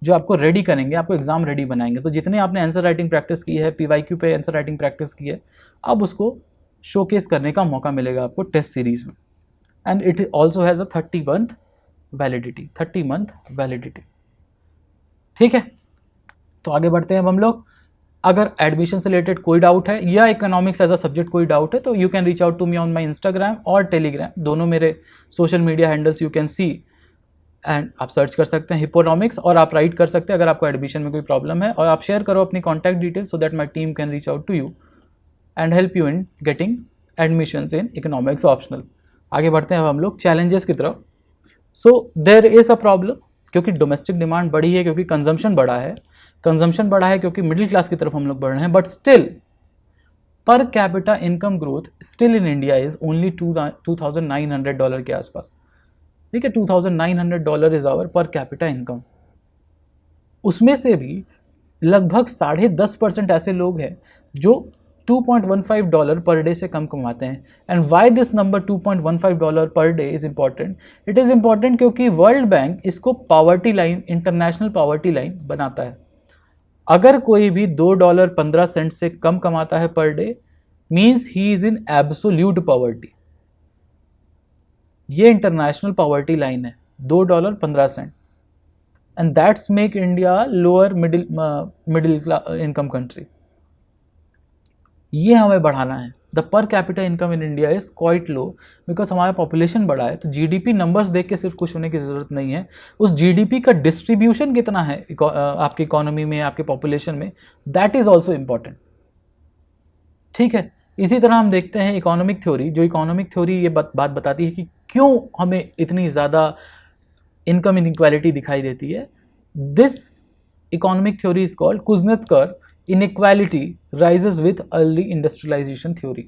जो आपको रेडी करेंगे, आपको एग्जाम रेडी बनाएंगे। तो जितने आपने आंसर राइटिंग प्रैक्टिस की है, PYQ पे आंसर राइटिंग प्रैक्टिस की है, अब उसको शोकेस करने का मौका मिलेगा आपको टेस्ट सीरीज में, and it also has a 30 month validity. ठीक है, तो आगे बढ़ते हैं अब हम लोग। अगर एडमिशन से रिलेटेड कोई डाउट है या इकोनॉमिक्स एज अ सब्जेक्ट कोई डाउट है तो you can reach out to me on my Instagram और टेलीग्राम, दोनों मेरे social media handles you can see, and आप सर्च कर सकते हैं हिपोनॉमिक्स और आप राइट कर सकते हैं अगर आपको एडमिशन में कोई प्रॉब्लम है, और आप शेयर करो अपनी contact detail so that my team can reach out to you and help you in getting admissions in economics optional. आगे बढ़ते हैं अब हम लोग चैलेंजेस की तरफ। So there is a problem, क्योंकि डोमेस्टिक डिमांड बढ़ी है, क्योंकि कंजम्पशन बढ़ा है, क्योंकि मिडिल क्लास की तरफ हम लोग बढ़ रहे हैं, but still per capita income growth still in India is only $2,900 के आसपास। ठीक है, $2,900 is our per capita income. उसमें से भी लगभग 10.5% ऐसे लोग हैं जो $2.15 पर डे से कम कमाते हैं। And why this number $2.15 per day is important? It is important क्योंकि वर्ल्ड बैंक इसको poverty line, international poverty line बनाता है। अगर कोई भी $2.15 से कम कमाता है per day, means he is in absolute poverty. ये इंटरनेशनल पॉवर्टी लाइन है, $2.15, and that's make India lower middle income country. ये हमें बढ़ाना है। द पर capita income in India is quite low because हमारा पॉपुलेशन बढ़ा है। तो जीडीपी नंबर्स देख के सिर्फ खुश होने की ज़रूरत नहीं है, उस जीडीपी का डिस्ट्रीब्यूशन कितना है आपकी इकोनॉमी में, आपके पॉपुलेशन में, दैट इज़ ऑल्सो इम्पॉर्टेंट। ठीक है, इसी तरह हम देखते हैं इकोनॉमिक थ्योरी, जो इकोनॉमिक थ्योरी ये बात बताती है कि क्यों हमें इतनी ज़्यादा इनकम इनइक्वालिटी दिखाई देती है। This economic theory is called Kuznets curve inequality rises with early industrialization theory।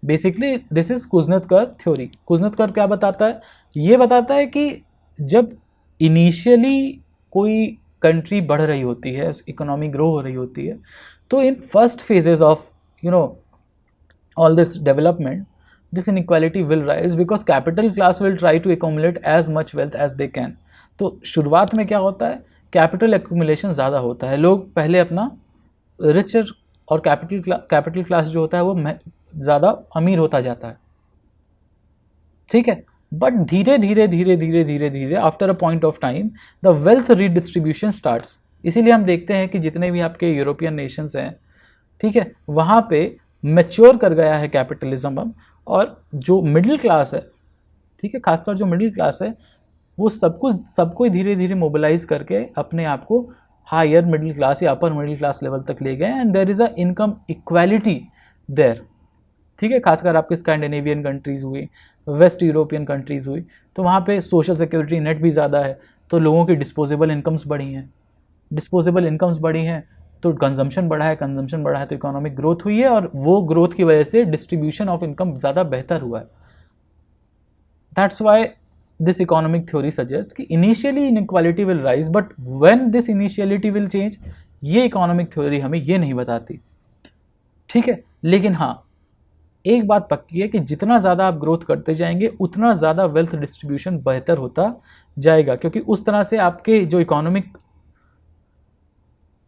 Basically this is Kuznets curve theory। Kuznets curve क्या बताता है? ये बताता है कि जब इनिशियली कोई कंट्री बढ़ रही होती है, इकोनॉमी ग्रो हो रही होती है, तो in first phases of all this development this inequality will rise because capital class will try to accumulate as much wealth as they can. तो शुरुआत में क्या होता है, कैपिटल एक्यूमुलेशन ज़्यादा होता है, लोग पहले अपना रिचर और कैपिटल क्लास जो होता है वो ज़्यादा अमीर होता जाता है। ठीक है, बट धीरे धीरे after a point of time the wealth redistribution starts. इसीलिए हम देखते हैं कि जितने भी आपके यूरोपियन नेशंस हैं, ठीक है, वहाँ पे मैच्योर कर गया है कैपिटलिज्म अब, और जो मिडिल क्लास है, ठीक है, खासकर जो मिडिल क्लास है, वो सबको धीरे धीरे मोबिलाइज करके अपने आप को हायर मिडिल क्लास या अपर मिडिल क्लास लेवल तक ले गए, and there is a income equality there. ठीक है, खासकर आपके स्कैंडिनेवियन कंट्रीज़ हुई, वेस्ट यूरोपियन कंट्रीज़ हुई, तो वहाँ पे सोशल सिक्योरिटी नेट भी ज़्यादा है, तो लोगों की डिस्पोजेबल इनकम्स बढ़ी हैं। तो कंजम्पशन बढ़ा है, कंजम्पशन बढ़ा है तो इकोनॉमिक ग्रोथ हुई है, और वो ग्रोथ की वजह से डिस्ट्रीब्यूशन ऑफ इनकम ज़्यादा बेहतर हुआ है. That's why this economic theory suggest कि initially inequality will rise, but when this initiality will change, ये इकोनॉमिक थ्योरी हमें ये नहीं बताती. ठीक है, लेकिन हाँ एक बात पक्की है कि जितना ज़्यादा आप ग्रोथ करते जाएंगे उतना ज़्यादा वेल्थ डिस्ट्रीब्यूशन बेहतर होता जाएगा, क्योंकि उस तरह से आपके जो इकोनॉमिक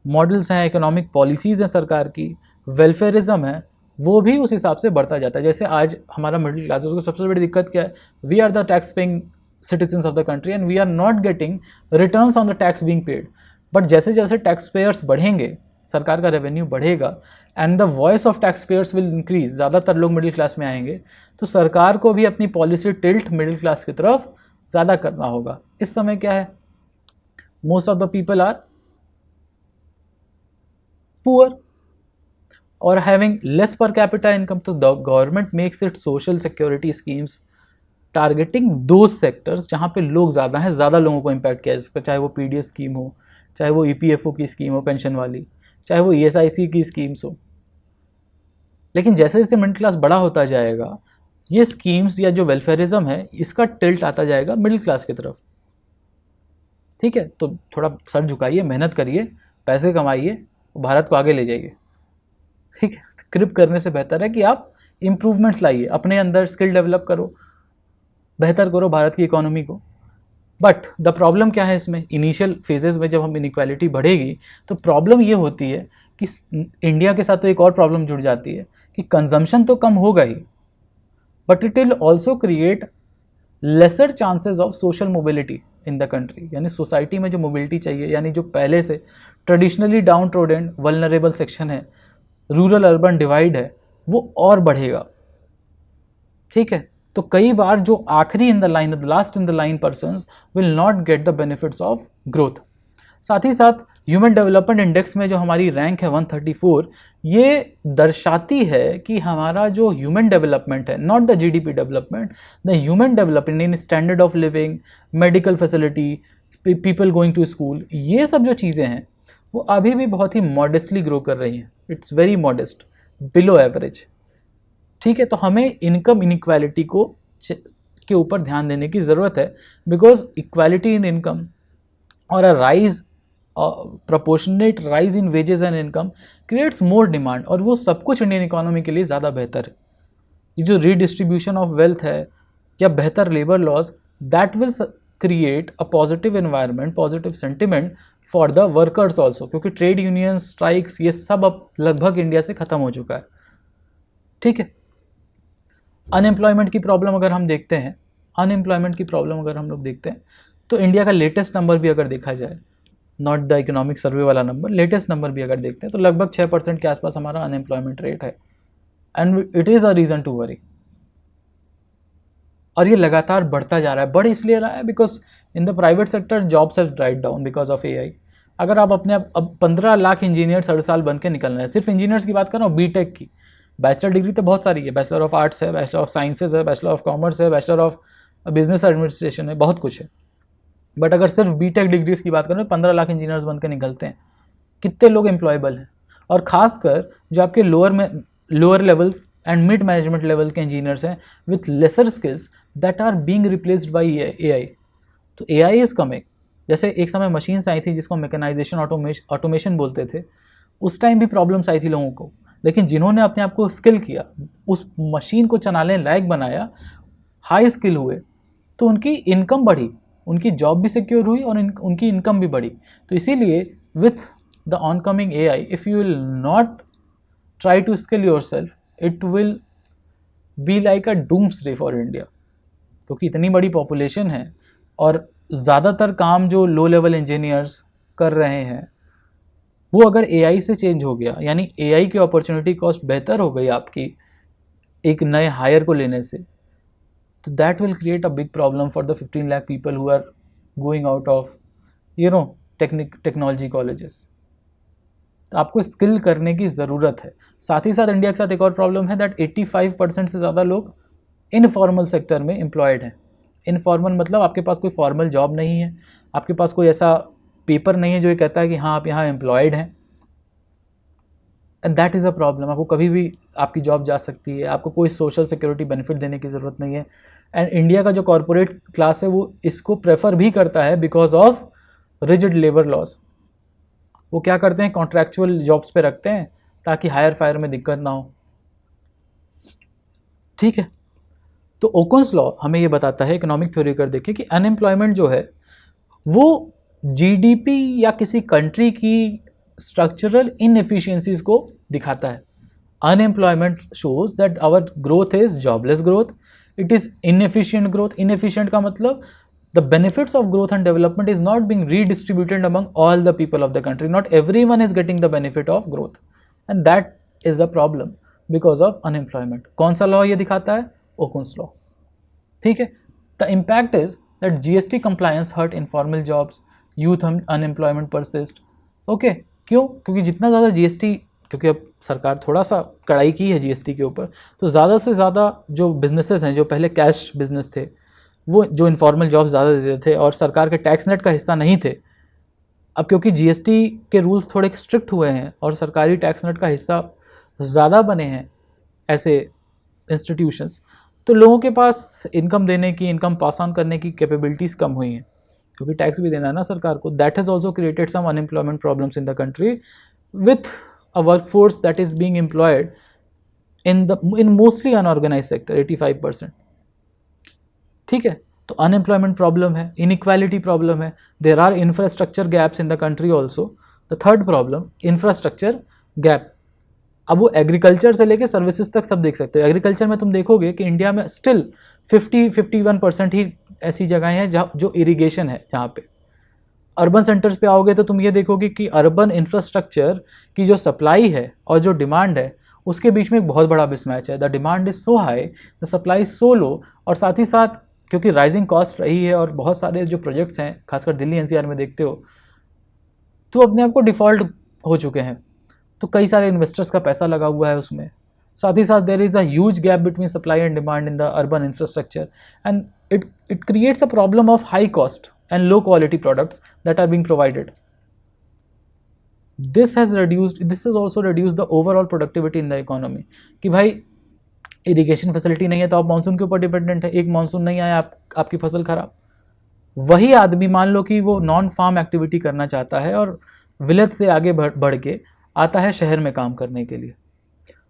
मॉडल्स हैं, इकोनॉमिक पॉलिसीज़ हैं सरकार की, वेलफेयरिज्म है, वो भी उस हिसाब से बढ़ता जाता है. जैसे आज हमारा मिडिल क्लास है, उसको सबसे बड़ी दिक्कत क्या है? We are the tax paying citizens of the country and we are not getting returns on the tax being paid. But जैसे जैसे टैक्स पेयर्स बढ़ेंगे, सरकार का रेवेन्यू बढ़ेगा and the voice of tax payers will increase, ज़्यादातर लोग middle class में आएंगे, तो सरकार को भी अपनी पॉलिसी टिल्ट मिडिल क्लास की तरफ ज़्यादा करना होगा. इस समय क्या है? Most of the people are poor or having less per capita income, तो the government makes it social security schemes targeting those sectors जहाँ पे लोग ज़्यादा हैं, ज़्यादा लोगों को इम्पैक्ट किया जा सकता है, चाहे वो PDS स्कीम हो, चाहे वो EPFO की स्कीम हो पेंशन वाली, चाहे वो ESIC की स्कीम्स हो. लेकिन जैसे जैसे मिडिल क्लास बड़ा होता जाएगा, ये स्कीम्स या जो वेलफेयरिज्म है इसका टिल्ट आता जाएगा मिडिल क्लास की तरफ. ठीक है, तो थोड़ा सर झुकाइए, मेहनत करिए, पैसे कमाइए, भारत को आगे ले जाइए. ठीक है, क्रिप करने से बेहतर है कि आप इम्प्रूवमेंट्स लाइए, अपने अंदर स्किल डेवलप करो, बेहतर करो भारत की इकोनॉमी को. बट द प्रॉब्लम क्या है इसमें? इनिशियल फेजेस में जब हम इनइक्वालिटी बढ़ेगी तो प्रॉब्लम ये होती है कि इंडिया के साथ तो एक और प्रॉब्लम जुड़ जाती है कि कंजम्पशन तो कम होगा ही, but it will also create lesser chances of social mobility in the country. यानी सोसाइटी में जो मोबिलिटी चाहिए, यानी जो पहले से traditionally down trodden vulnerable section है, रूरल अर्बन डिवाइड है, वो और बढ़ेगा. ठीक है, तो कई बार जो आखिरी in the line, the last in the line persons will not get the benefits of growth. साथ ही साथ ह्यूमन डेवलपमेंट इंडेक्स में जो हमारी रैंक है 134, ये दर्शाती है कि हमारा जो ह्यूमन डेवलपमेंट है, not the GDP development, the human development in standard of living, medical facility, people going to school, ये सब जो चीज़ें हैं वो अभी भी बहुत ही मॉडेस्टली ग्रो कर रही हैं. It's very modest, below average. ठीक है, तो हमें इनकम इनइक्वालिटी को के ऊपर ध्यान देने की ज़रूरत है, बिकॉज इक्वालिटी इन इनकम और a rise, proportionate rise in wages and income creates more demand, और वो सब कुछ इंडियन इकोनॉमी के लिए ज़्यादा बेहतर है. ये जो रीडिस्ट्रीब्यूशन ऑफ वेल्थ है या बेहतर labour laws, that will create a positive environment, positive sentiment for the workers also, क्योंकि ट्रेड यूनियन स्ट्राइक्स ये सब अब लगभग इंडिया से ख़त्म हो चुका है. ठीक है, अनएम्प्लॉयमेंट की प्रॉब्लम अगर हम देखते हैं, अनएम्प्लॉयमेंट की प्रॉब्लम अगर हम लोग देखते हैं, तो इंडिया का लेटेस्ट नंबर भी अगर देखा जाए, नॉट द इकोनॉमिक सर्वे वाला नंबर, लेटेस्ट नंबर भी अगर देखते हैं, तो लगभग 6% के आसपास हमारा अनएम्प्लॉयमेंट रेट है. And it is a reason to worry. और ये लगातार बढ़ता जा रहा है. बढ़ इसलिए रहा है because in the private sector jobs have dried down because of AI. अगर आप अपने अब 15 लाख इंजीनियर्स हर साल बन के निकल रहे हैं, सिर्फ इंजीनियर्स की बात कर रहा हूँ, बीटेक की. बैचलर डिग्री तो बहुत सारी है, बैचलर ऑफ आर्ट्स है, बैचलर ऑफ साइंसेज है, बैचलर ऑफ कॉमर्स है, बैचलर ऑफ बिजनेस एडमिनिस्ट्रेशन है, बहुत कुछ है. बट अगर सिर्फ बीटेक डिग्रीज की बात करें, 15 लाख इंजीनियर्स बन के निकलते हैं. कितने लोग एम्प्लॉयबल हैं? और ख़ासकर जो आपके lower levels and mid management level के इंजीनियर्स हैं with lesser skills that are being replaced by AI. तो AI इज़ कमिंग. जैसे एक समय मशीन्स आई थी जिसको मैकेनाइजेशन, ऑटोमेशन बोलते थे, उस टाइम भी प्रॉब्लम्स आई थी लोगों को, लेकिन जिन्होंने अपने आप को स्किल किया, उस मशीन को चलाने लायक बनाया, हाई स्किल हुए, तो उनकी इनकम बढ़ी, उनकी जॉब भी सिक्योर हुई और उनकी इनकम भी बढ़ी. तो इसीलिए with the oncoming AI, if you will not try to skill yourself, it will be like a doomsday for India. क्योंकि इतनी बड़ी पॉपुलेशन है और ज़्यादातर काम जो लो लेवल इंजीनियर्स कर रहे हैं वो अगर AI से चेंज हो गया, यानी AI की अपॉर्चुनिटी कॉस्ट बेहतर हो गई आपकी एक नए हायर को लेने से, तो that will create a big problem for the 15 lakh people who are going out of technology colleges. तो आपको स्किल करने की ज़रूरत है. साथ ही साथ इंडिया के साथ एक और प्रॉब्लम है दैट 85% से ज़्यादा लोग इनफॉर्मल सेक्टर में एम्प्लॉयड हैं. इनफॉर्मल मतलब आपके पास कोई फॉर्मल जॉब नहीं है, आपके पास कोई ऐसा पेपर नहीं है जो ये कहता है कि हाँ आप यहाँ एम्प्लॉयड हैं. And that is a problem. आपको कभी भी आपकी जॉब जा सकती है, आपको कोई सोशल सिक्योरिटी बेनिफिट देने की ज़रूरत नहीं है। एंड इंडिया का जो कॉरपोरेट क्लास है वो इसको प्रेफर भी करता है because of rigid labour laws. वो क्या करते हैं, कॉन्ट्रैक्चुअल जॉब्स पे रखते हैं ताकि हायर फायर में दिक्कत ना हो। ठीक है, तो ओकन्स लॉ हमें ये बताता है, इकोनॉमिक थ्योरी कर देखें, कि अनएम्प्लॉयमेंट जो है वो जीडीपी या किसी कंट्री की स्ट्रक्चरल इनएफिशिएंसीज को दिखाता है। Unemployment shows that our growth is jobless growth, it is inefficient growth. Inefficient का मतलब the benefits of growth and development is not being redistributed among all the people of the country. Not everyone is getting the benefit of growth, and that is a problem because of unemployment. कौन सा law ये दिखाता है? ओकुन्स law. ठीक है, the impact is that GST compliance hurt informal jobs, youth unemployment persist. Okay, क्यों? क्योंकि जितना ज़्यादा जीएसटी, क्योंकि अब सरकार थोड़ा सा कड़ाई की है जीएसटी के ऊपर, तो ज़्यादा से ज़्यादा जो बिजनेसेस हैं, जो पहले कैश बिजनेस थे, वो जो इनफॉर्मल जॉब्स ज़्यादा देते थे और सरकार के टैक्स नेट का हिस्सा नहीं थे, अब क्योंकि जीएसटी के रूल्स थोड़े स्ट्रिक्ट हुए हैं और सरकारी टैक्स नेट का हिस्सा ज़्यादा बने हैं ऐसे इंस्टीट्यूशंस, तो लोगों के पास इनकम देने की, इनकम पास ऑन करने की कैपेबिलिटीज़ कम हुई हैं, क्योंकि टैक्स भी देना है ना सरकार को। That has also created some unemployment problems in the country with a workforce that is being employed in mostly unorganised sector 85%। ठीक है, तो अनएम्प्लॉयमेंट प्रॉब्लम है, इनइक्वालिटी प्रॉब्लम है, there are infrastructure gaps in the country also. The third problem, infrastructure gap. अब वो agriculture से लेके services तक सब देख सकते हो। एग्रीकल्चर में तुम देखोगे कि इंडिया में स्टिल 50-51% ही ऐसी जगहें हैं जहाँ जो इरीगेशन है, जहाँ पे अर्बन सेंटर्स पे आओगे तो तुम ये देखोगे कि अर्बन इंफ्रास्ट्रक्चर की जो सप्लाई है और जो डिमांड है उसके बीच में एक बहुत बड़ा मिसमैच है। The demand is so high, the supply so low, और साथ ही साथ क्योंकि राइजिंग कॉस्ट रही है और बहुत सारे जो प्रोजेक्ट्स हैं, खासकर दिल्ली एनसीआर में देखते हो, तो अपने आप को डिफ़ॉल्ट हो चुके हैं, तो कई सारे इन्वेस्टर्स का पैसा लगा हुआ है उसमें। साथ ही साथ there is a huge gap between supply and demand in the urban infrastructure, and it creates a problem of high cost and low quality products that are being provided. this has also reduced the overall productivity in the economy. कि भाई irrigation facility नहीं है तो आप monsoon के ऊपर dependent है, एक मानसून नहीं आया आपकी फसल खराब। वही आदमी मान लो कि वो नॉन फार्म एक्टिविटी करना चाहता है और विलेज से आगे बढ़ के आता है शहर में काम करने के लिए,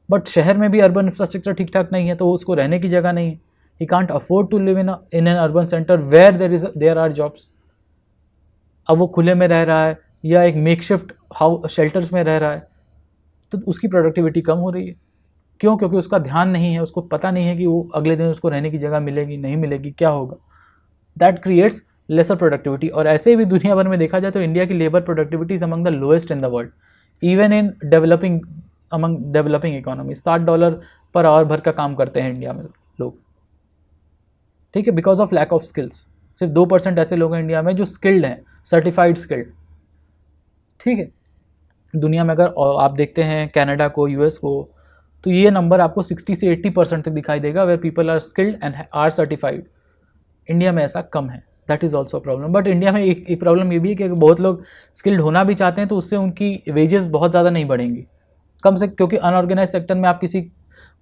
बट शहर में भी अर्बन इंफ्रास्ट्रक्चर ठीक ठाक नहीं है, तो उसको रहने की जगह नहीं है। He can't afford to live in an urban centre where there are jobs. अब वो खुले में रह रहा है या एक मेकशिफ्ट शेल्टर्स में रह रहा है, तो उसकी प्रोडक्टिविटी कम हो रही है। क्यों? क्योंकि उसका ध्यान नहीं है, उसको पता नहीं है कि वो अगले दिन उसको रहने की जगह मिलेगी नहीं मिलेगी, क्या होगा। That creates lesser productivity. और ऐसे भी दुनिया भर में देखा जाए तो इंडिया की labour productivity is among the lowest in the world, even in developing economy. $60 per hour भर का काम करते हैं इंडिया में लोग, ठीक है, because of lack of skills. सिर्फ 2% ऐसे लोग हैं इंडिया में जो स्किल्ड हैं, सर्टिफाइड स्किल्ड, ठीक है। दुनिया में अगर आप देखते हैं कनाडा को, यूएस को, तो ये नंबर आपको 60 से 80% तक दिखाई देगा, where people are skilled and are certified. India में ऐसा कम है, that is also problem. But India में एक प्रॉब्लम ये भी है कि बहुत लोग स्किल्ड होना भी चाहते हैं तो उससे उनकी वेजेस बहुत ज़्यादा नहीं बढ़ेंगी, कम से, क्योंकि अनऑर्गेनाइज सेक्टर में आप किसी,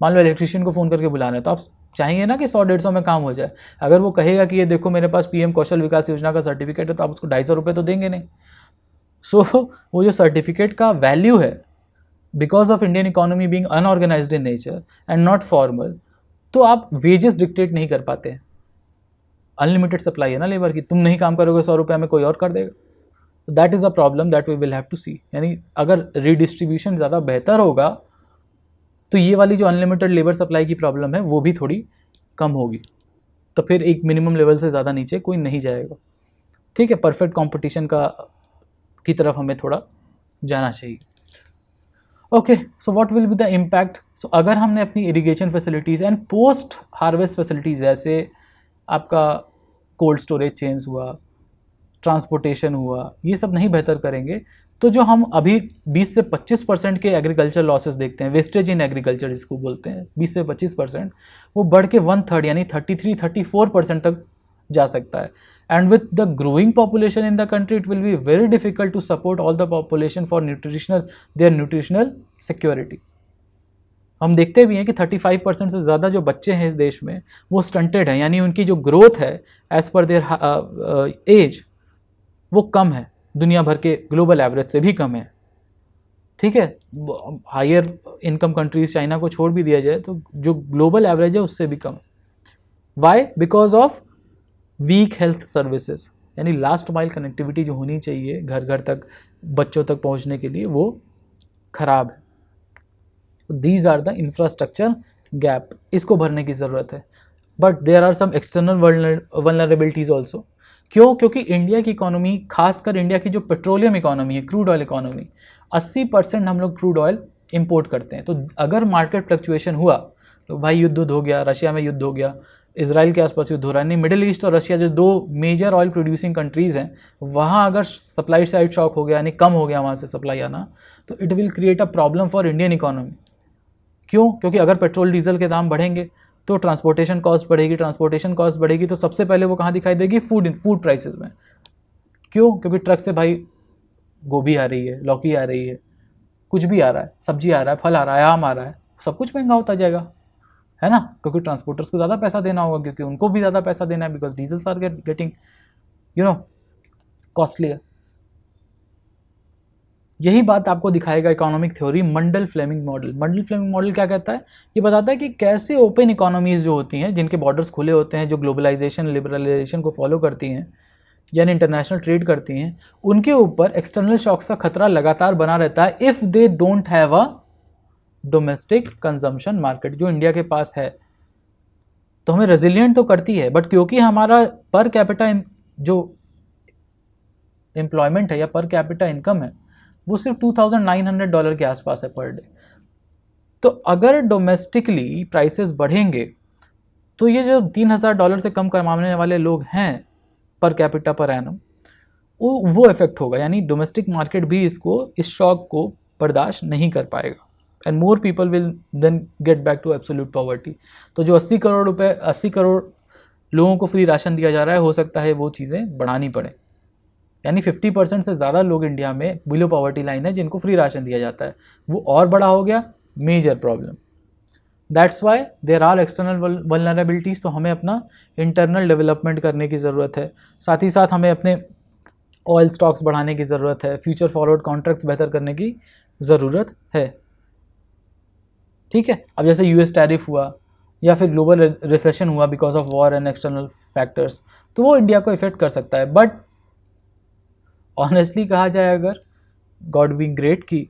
मान लो इलेक्ट्रीशियन को फ़ोन करके बुला रहे हैं, तो आप चाहेंगे ना कि 100-150 में काम हो जाए। अगर वो कहेगा कि ये देखो मेरे पास PM कौशल विकास योजना का सर्टिफिकेट है, तो आप उसको 250 रुपये तो देंगे नहीं। सो वो जो सर्टिफिकेट का वैल्यू है, because of Indian economy being unorganised in nature and not formal, तो आप वेजेस डिक्टेट नहीं कर पाते हैं। अनलिमिटेड सप्लाई है ना लेबर की, तुम नहीं काम करोगे 100 रुपये में कोई और कर देगा। That is a problem that we will have to see. यानी अगर रीडिस्ट्रीब्यूशन ज़्यादा बेहतर होगा तो ये वाली जो अनलिमिटेड लेबर सप्लाई की प्रॉब्लम है वो भी थोड़ी कम होगी, तो फिर एक मिनिमम लेवल से ज़्यादा नीचे कोई नहीं जाएगा, ठीक है। परफेक्ट कॉम्पिटिशन की तरफ हमें थोड़ा जाना चाहिए। Okay, so what will be the impact. So अगर हमने अपनी irrigation facilities and post harvest facilities, जैसे आपका कोल्ड स्टोरेज चेन्स हुआ, ट्रांसपोर्टेशन हुआ, ये सब नहीं बेहतर करेंगे, तो जो हम अभी 20 से 25% के एग्रीकल्चर लॉसेस देखते हैं, वेस्टेज इन एग्रीकल्चर जिसको बोलते हैं, 20 से 25%, वो बढ़ के 1/3 यानी 33-34% तक जा सकता है। And with the growing population in the country it will be very difficult to support all the population for nutritional security. हम देखते भी हैं कि 35% से ज़्यादा जो बच्चे हैं इस देश में वो स्टंटेड हैं, यानी उनकी जो ग्रोथ है एज़ पर देयर एज वो कम है, दुनिया भर के ग्लोबल एवरेज से भी कम है। ठीक है, हायर इनकम कंट्रीज चाइना को छोड़ भी दिया जाए तो जो ग्लोबल एवरेज है उससे भी कम है। Why? Because of weak health services, यानी लास्ट माइल कनेक्टिविटी जो होनी चाहिए घर घर तक बच्चों तक पहुंचने के लिए वो खराब है। These are the infrastructure gap, इसको भरने की ज़रूरत है। But there are some external vulnerabilities also. क्यों? क्योंकि इंडिया की इकोनॉमी, खासकर इंडिया की जो पेट्रोलियम इकोनॉमी है, क्रूड ऑयल इकोनॉमी, 80% हम लोग क्रूड ऑयल इंपोर्ट करते हैं। तो अगर मार्केट फ्लक्चुएशन हुआ तो भाई युद्ध हो गया, रशिया में युद्ध हो गया, इसराइल के आसपास युद्ध हो रहा है, नहीं मिडिल ईस्ट और रशिया जो दो मेजर ऑयल प्रोड्यूसिंग कंट्रीज़ हैं, वहाँ अगर सप्लाई साइड शॉक हो गया, यानी कम हो गया वहाँ से सप्लाई आना, तो it will create a problem for Indian economy. क्यों? क्योंकि अगर पेट्रोल डीजल के दाम बढ़ेंगे तो ट्रांसपोर्टेशन कॉस्ट बढ़ेगी, ट्रांसपोर्टेशन कॉस्ट बढ़ेगी तो सबसे पहले वो कहाँ दिखाई देगी? फूड प्राइसेस में। क्यों? क्योंकि ट्रक से भाई गोभी आ रही है, लौकी आ रही है, कुछ भी आ रहा है, सब्जी आ रहा है, फल आ रहा है, आम आ रहा है, सब कुछ महंगा होता जाएगा, है ना? क्योंकि ट्रांसपोर्टर्स को ज़्यादा पैसा देना होगा, क्योंकि उनको भी ज़्यादा पैसा देना है, because diesels are getting costly. यही बात आपको दिखाएगा economic theory Mundell Fleming model. Mundell Fleming model क्या कहता है? ये बताता है कि कैसे ओपन इकोनॉमीज़ जो होती हैं, जिनके बॉर्डर्स खुले होते हैं, जो ग्लोबलाइजेशन लिबरलाइजेशन को फॉलो करती हैं, यानी इंटरनेशनल ट्रेड करती हैं, उनके ऊपर एक्सटर्नल शॉक्स का खतरा लगातार बना रहता है if they don't have a domestic consumption market, जो इंडिया के पास है। तो हमें रेजिलिएंट तो करती है, बट क्योंकि हमारा पर कैपिटा जो एम्प्लॉयमेंट है या पर कैपिटा इनकम है वो सिर्फ $2,900 के आसपास है पर डे। तो अगर डोमेस्टिकली प्राइसेस बढ़ेंगे तो ये जो $3,000 से कम कमाने वाले लोग हैं पर कैपिटा पर एनम, वो इफेक्ट होगा, यानी डोमेस्टिक मार्केट भी इस शॉक को बर्दाश्त नहीं कर पाएगा, and more people will then get back to absolute poverty. तो जो 80 करोड़ लोगों को फ्री राशन दिया जा रहा है, हो सकता है वो चीज़ें बढ़ानी पड़े, यानी 50% से ज़्यादा लोग इंडिया में बिलो पॉवर्टी लाइन है जिनको फ्री राशन दिया जाता है, वो और बड़ा हो गया, major problem. That's why there are external vulnerabilities. तो हमें अपना इंटरनल डेवलपमेंट करने की ज़रूरत है, साथ ही साथ हमें अपने ऑयल स्टॉक्स बढ़ाने की ज़रूरत है, फ्यूचर फॉरवर्ड कॉन्ट्रैक्ट्स बेहतर करने की ज़रूरत है। ठीक है, अब जैसे यूएस टैरिफ हुआ या फिर ग्लोबल रिसेशन हुआ because of war and external factors, तो वो इंडिया को इफेक्ट कर सकता है। बट ऑनेस्टली कहा जाए, अगर गॉड बीइंग ग्रेट की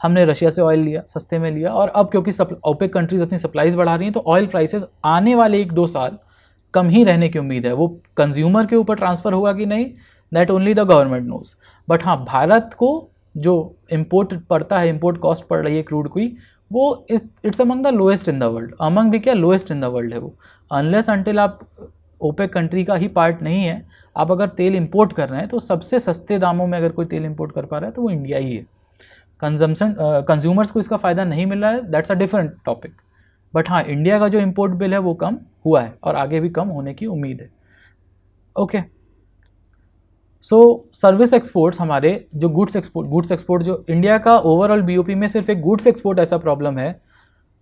हमने रशिया से ऑयल लिया, सस्ते में लिया, और अब क्योंकि ओपेक कंट्रीज अपनी सप्लाईज बढ़ा रही हैं तो ऑयल प्राइसेस आने वाले 1-2 साल कम ही रहने की उम्मीद है। वो कंज्यूमर के ऊपर ट्रांसफ़र होगा कि नहीं, that only the government knows. But हाँ, भारत को जो इम्पोर्ट पड़ता है, इम्पोर्ट कॉस्ट पड़ रही है क्रूड की, वो it's among the lowest in the world. Among भी क्या, लोएस्ट इन द वर्ल्ड है वो। अनलेस अनटिल आप ओपेक कंट्री का ही पार्ट नहीं है, आप अगर तेल इंपोर्ट कर रहे हैं तो सबसे सस्ते दामों में अगर कोई तेल इंपोर्ट कर पा रहा है तो वो इंडिया ही है। कंज्यूमर्स को इसका फ़ायदा नहीं मिल रहा है, that's a different topic. But हाँ, इंडिया का जो इंपोर्ट बिल है वो कम हुआ है और आगे भी कम होने की उम्मीद है। ओके, सो सर्विस एक्सपोर्ट्स, हमारे जो गुड्स एक्सपोर्ट जो इंडिया का ओवरऑल बीओपी में सिर्फ एक गुड्स एक्सपोर्ट ऐसा प्रॉब्लम है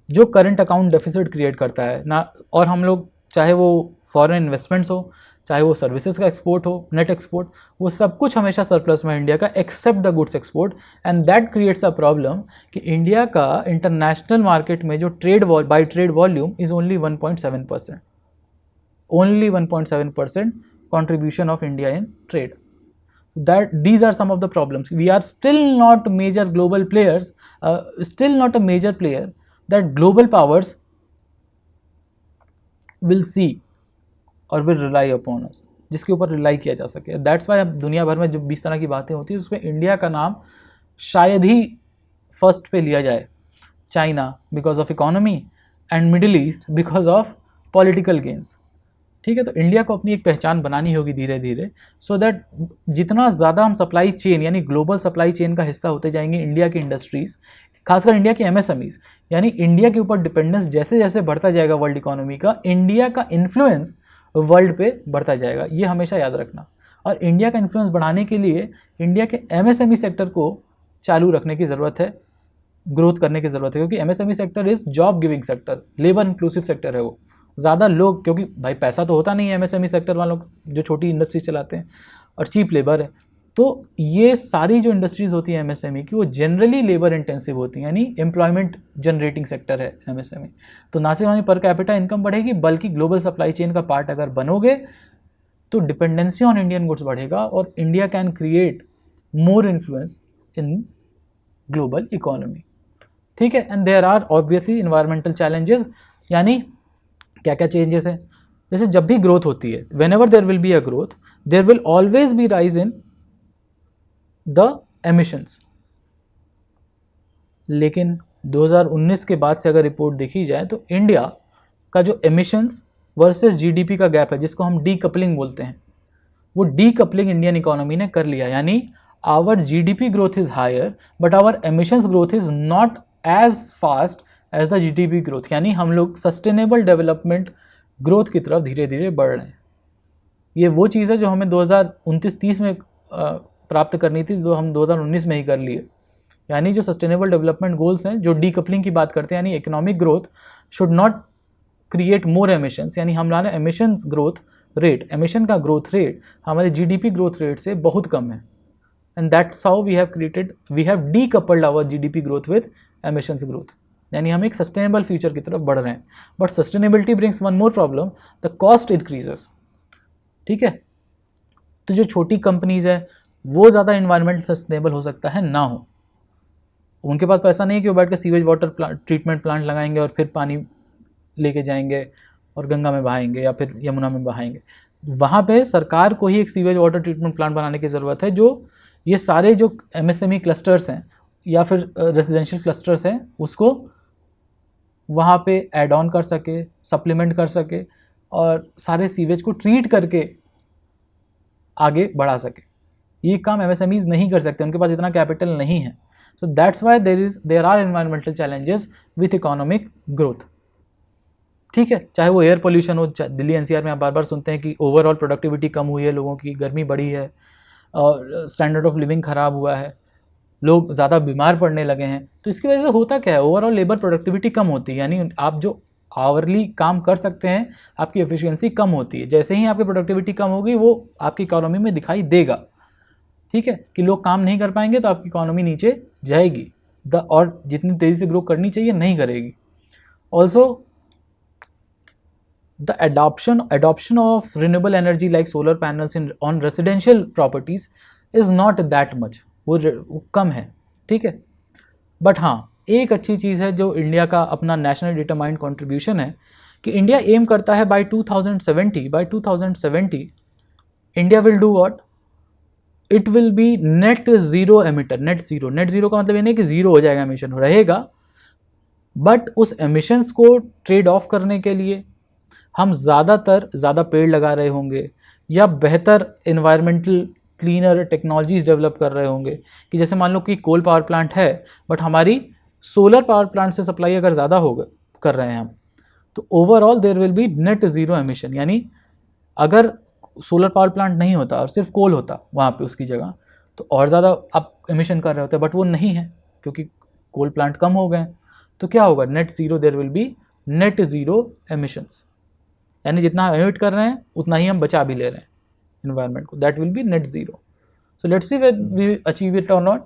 जो करंट अकाउंट डेफिसिट क्रिएट करता है ना। और हम लोग चाहे वो फॉरेन इन्वेस्टमेंट्स हो, चाहे वो सर्विसेज का एक्सपोर्ट हो, नेट एक्सपोर्ट, वो सब कुछ हमेशा सरप्लस में इंडिया का, except the goods export. And that creates a problem कि इंडिया का इंटरनेशनल मार्केट में जो बाई trade volume is only 1.7%, only 1.7% contribution of India in trade. That these are some of the problems. We are still not major global players, still not a major player that global powers will see or will rely upon us, जिसके ऊपर rely किया जा सके। That's why अब दुनिया भर में जो 20 तरह की बातें होती है उसमें इंडिया का नाम शायद ही फर्स्ट पे लिया जाए। China because of economy and middle east because of political gains. ठीक है, तो इंडिया को अपनी एक पहचान बनानी होगी धीरे धीरे, सो दैट जितना ज़्यादा हम सप्लाई चेन यानी ग्लोबल सप्लाई चेन का हिस्सा होते जाएंगे इंडिया की इंडस्ट्रीज़, खासकर इंडिया की एमएसएमईज, यानी इंडिया के ऊपर डिपेंडेंस जैसे जैसे बढ़ता जाएगा वर्ल्ड इकोनॉमी का, इंडिया का इन्फ्लुएंस वर्ल्ड पे बढ़ता जाएगा, ये हमेशा याद रखना। और इंडिया का इन्फ्लुएंस बढ़ाने के लिए इंडिया के एमएसएमई सेक्टर को चालू रखने की ज़रूरत है, ग्रोथ करने की ज़रूरत है, क्योंकि MSME sector is job giving sector, labour inclusive sector है वो। ज़्यादा लोग, क्योंकि भाई पैसा तो होता नहीं है एमएसएमई सेक्टर वालों जो छोटी इंडस्ट्री चलाते हैं, और चीप लेबर है, तो ये सारी जो इंडस्ट्रीज़ होती है एमएसएमई की वो जनरली लेबर इंटेंसिव होती हैं, यानी एम्प्लॉयमेंट जनरेटिंग सेक्टर है एमएसएमई। तो ना सिर्फ हमारी पर कैपिटा इनकम बढ़ेगी, बल्कि ग्लोबल सप्लाई चेन का पार्ट अगर बनोगे तो डिपेंडेंसी ऑन इंडियन गुड्स बढ़ेगा और India can create more influence in global economy. ठीक है, and there are obviously environmental challenges, यानी क्या क्या चेंजेस हैं। जैसे जब भी ग्रोथ होती है, whenever there will be a growth, there will always be rise in the emissions. लेकिन 2019 के बाद से अगर रिपोर्ट देखी जाए तो इंडिया का जो एमिशंस वर्सेस जीडीपी का गैप है, जिसको हम डीकपलिंग बोलते हैं, वो डीकपलिंग इंडियन इकोनॉमी ने कर लिया। यानी our GDP growth is higher but our emissions growth is not as fast as the GDP growth, यानी हम लोग सस्टेनेबल डेवलपमेंट ग्रोथ की तरफ धीरे धीरे बढ़ रहे हैं। ये वो चीज़ है जो हमें 2029-30 में प्राप्त करनी थी, जो हम 2019 में ही कर लिए। यानी जो सस्टेनेबल डेवलपमेंट गोल्स हैं, जो डीकपलिंग की बात करते हैं, यानी economic growth should not create more emissions, यानी हमारा एमिशंस ग्रोथ रेट, एमिशन का ग्रोथ रेट हमारे जीडीपी ग्रोथ रेट से बहुत कम है, and that's how we have decoupled our GDP growth with emissions growth, यानी हम एक सस्टेनेबल फ्यूचर की तरफ बढ़ रहे हैं। But sustainability brings one more problem, the cost increases. ठीक है, तो जो छोटी कंपनीज है वो ज़्यादा इन्वायरमेंटल सस्टेनेबल हो सकता है ना हो, उनके पास पैसा नहीं है कि वो बैठ के सीवेज वाटर ट्रीटमेंट प्लांट लगाएंगे और फिर पानी लेके जाएंगे और गंगा में बहाएंगे या फिर यमुना में बहाएंगे। वहाँ पे सरकार को ही एक सीवेज वाटर ट्रीटमेंट प्लांट बनाने की ज़रूरत है, जो ये सारे जो एमएसएमई क्लस्टर्स हैं या फिर रेजिडेंशियल क्लस्टर्स हैं उसको वहाँ पे ऐड ऑन कर सके, सप्लीमेंट कर सके और सारे सीवेज को ट्रीट करके आगे बढ़ा सके। ये काम एमएसएमईज नहीं कर सकते, उनके पास इतना कैपिटल नहीं है। So that's why there are environmental challenges with economic growth. ठीक है, चाहे वो एयर पोल्यूशन हो, दिल्ली एनसीआर में आप बार बार सुनते हैं कि ओवरऑल प्रोडक्टिविटी कम हुई है, लोगों की गर्मी बढ़ी है और स्टैंडर्ड ऑफ लिविंग ख़राब हुआ है, लोग ज़्यादा बीमार पड़ने लगे हैं। तो इसकी वजह से होता क्या है, ओवरऑल लेबर प्रोडक्टिविटी कम होती है, यानी आप जो आवरली काम कर सकते हैं आपकी एफिशिएंसी कम होती है। जैसे ही आपकी प्रोडक्टिविटी कम होगी वो आपकी इकोनॉमी में दिखाई देगा। ठीक है, कि लोग काम नहीं कर पाएंगे तो आपकी इकोनॉमी नीचे जाएगी, और जितनी तेज़ी से ग्रो करनी चाहिए नहीं करेगी। Also the adoption of renewable energy like solar panels on residential properties is not that much, वो कम है। ठीक है, बट हाँ एक अच्छी चीज़ है जो इंडिया का अपना नेशनल डिटरमाइंड कंट्रीब्यूशन है कि इंडिया एम करता है by 2070 India will do what, it will be net zero emitter. Net zero का मतलब ये नहीं कि ज़ीरो हो जाएगा, एमिशन रहेगा, बट उस एमिशंस को ट्रेड ऑफ करने के लिए हम ज़्यादा पेड़ लगा रहे होंगे या बेहतर इन्वायरमेंटल क्लीनर टेक्नोलॉजीज़ डेवलप कर रहे होंगे। कि जैसे मान लो कि कोल पावर प्लांट है बट हमारी सोलर पावर प्लांट से सप्लाई अगर ज़्यादा होगा कर रहे हैं हम, तो overall there will be net zero emission. यानी अगर सोलर पावर प्लांट नहीं होता और सिर्फ कोल होता वहाँ पे उसकी जगह, तो और ज़्यादा आप एमिशन कर रहे होते, बट वो नहीं है क्योंकि कोल प्लांट कम हो गए। तो क्या होगा, net zero, there will be net zero emissions, यानी जितना हम एमिट कर रहे हैं उतना ही हम बचा भी ले रहे हैं इन्वायरमेंट को, that will be net zero. So let's see we achieve it और नॉट।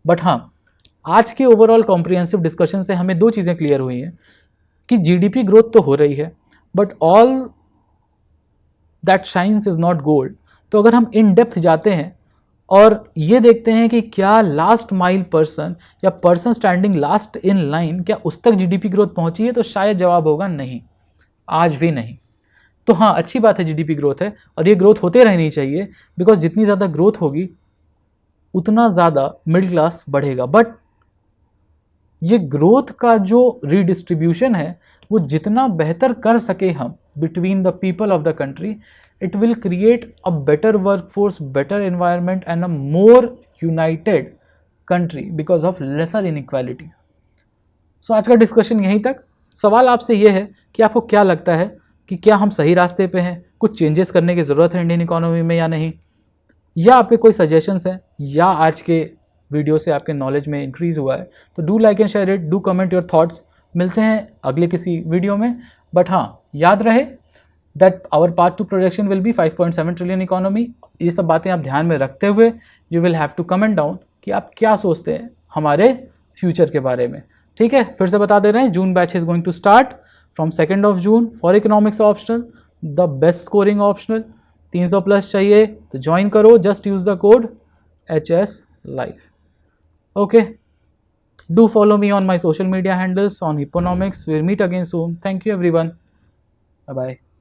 बट हाँ, आज के ओवरऑल कॉम्प्रिहेंसिव डिस्कशन से हमें दो चीज़ें क्लियर हुई हैं कि जीडीपी ग्रोथ तो हो रही है but all that shines is not gold. तो अगर हम इन डेप्थ जाते हैं और ये देखते हैं कि क्या लास्ट माइल पर्सन या person standing last in line, क्या उस तक जीडीपी ग्रोथ पहुंची है, तो शायद जवाब होगा नहीं, आज भी नहीं। तो हाँ, अच्छी बात है जीडीपी ग्रोथ है और ये ग्रोथ होते रहनी चाहिए, बिकॉज जितनी ज़्यादा ग्रोथ होगी उतना ज़्यादा मिडिल क्लास बढ़ेगा। बट ये ग्रोथ का जो रीडिस्ट्रीब्यूशन है वो जितना बेहतर कर सके हम between the people of the country, it will create a better workforce, better environment and a more united country because of lesser inequality. So आज का डिस्कशन यहीं तक। सवाल आपसे ये है कि आपको क्या लगता है कि क्या हम सही रास्ते पे हैं, कुछ चेंजेस करने की ज़रूरत है इंडियन इकोनॉमी में या नहीं, या आपके कोई सजेशंस हैं, या आज के वीडियो से आपके नॉलेज में इंक्रीज़ हुआ है, तो do like and share it, do comment your thoughts. मिलते हैं अगले किसी वीडियो में। बट हाँ, याद रहे that our path to projection will be 5.7 trillion economy. ये सब बातें आप ध्यान में रखते हुए you will have to comment down कि आप क्या सोचते हैं हमारे फ्यूचर के बारे में। ठीक है, फिर से बता दे रहे हैं, June batch is going to start from 2 June for economics optional, the best scoring optional. 300 plus चाहिए तो ज्वाइन करो, just use the code HS Live. Okay, do follow me on my social media handles on Hipponomics. We'll meet again soon. Thank you everyone. Bye bye.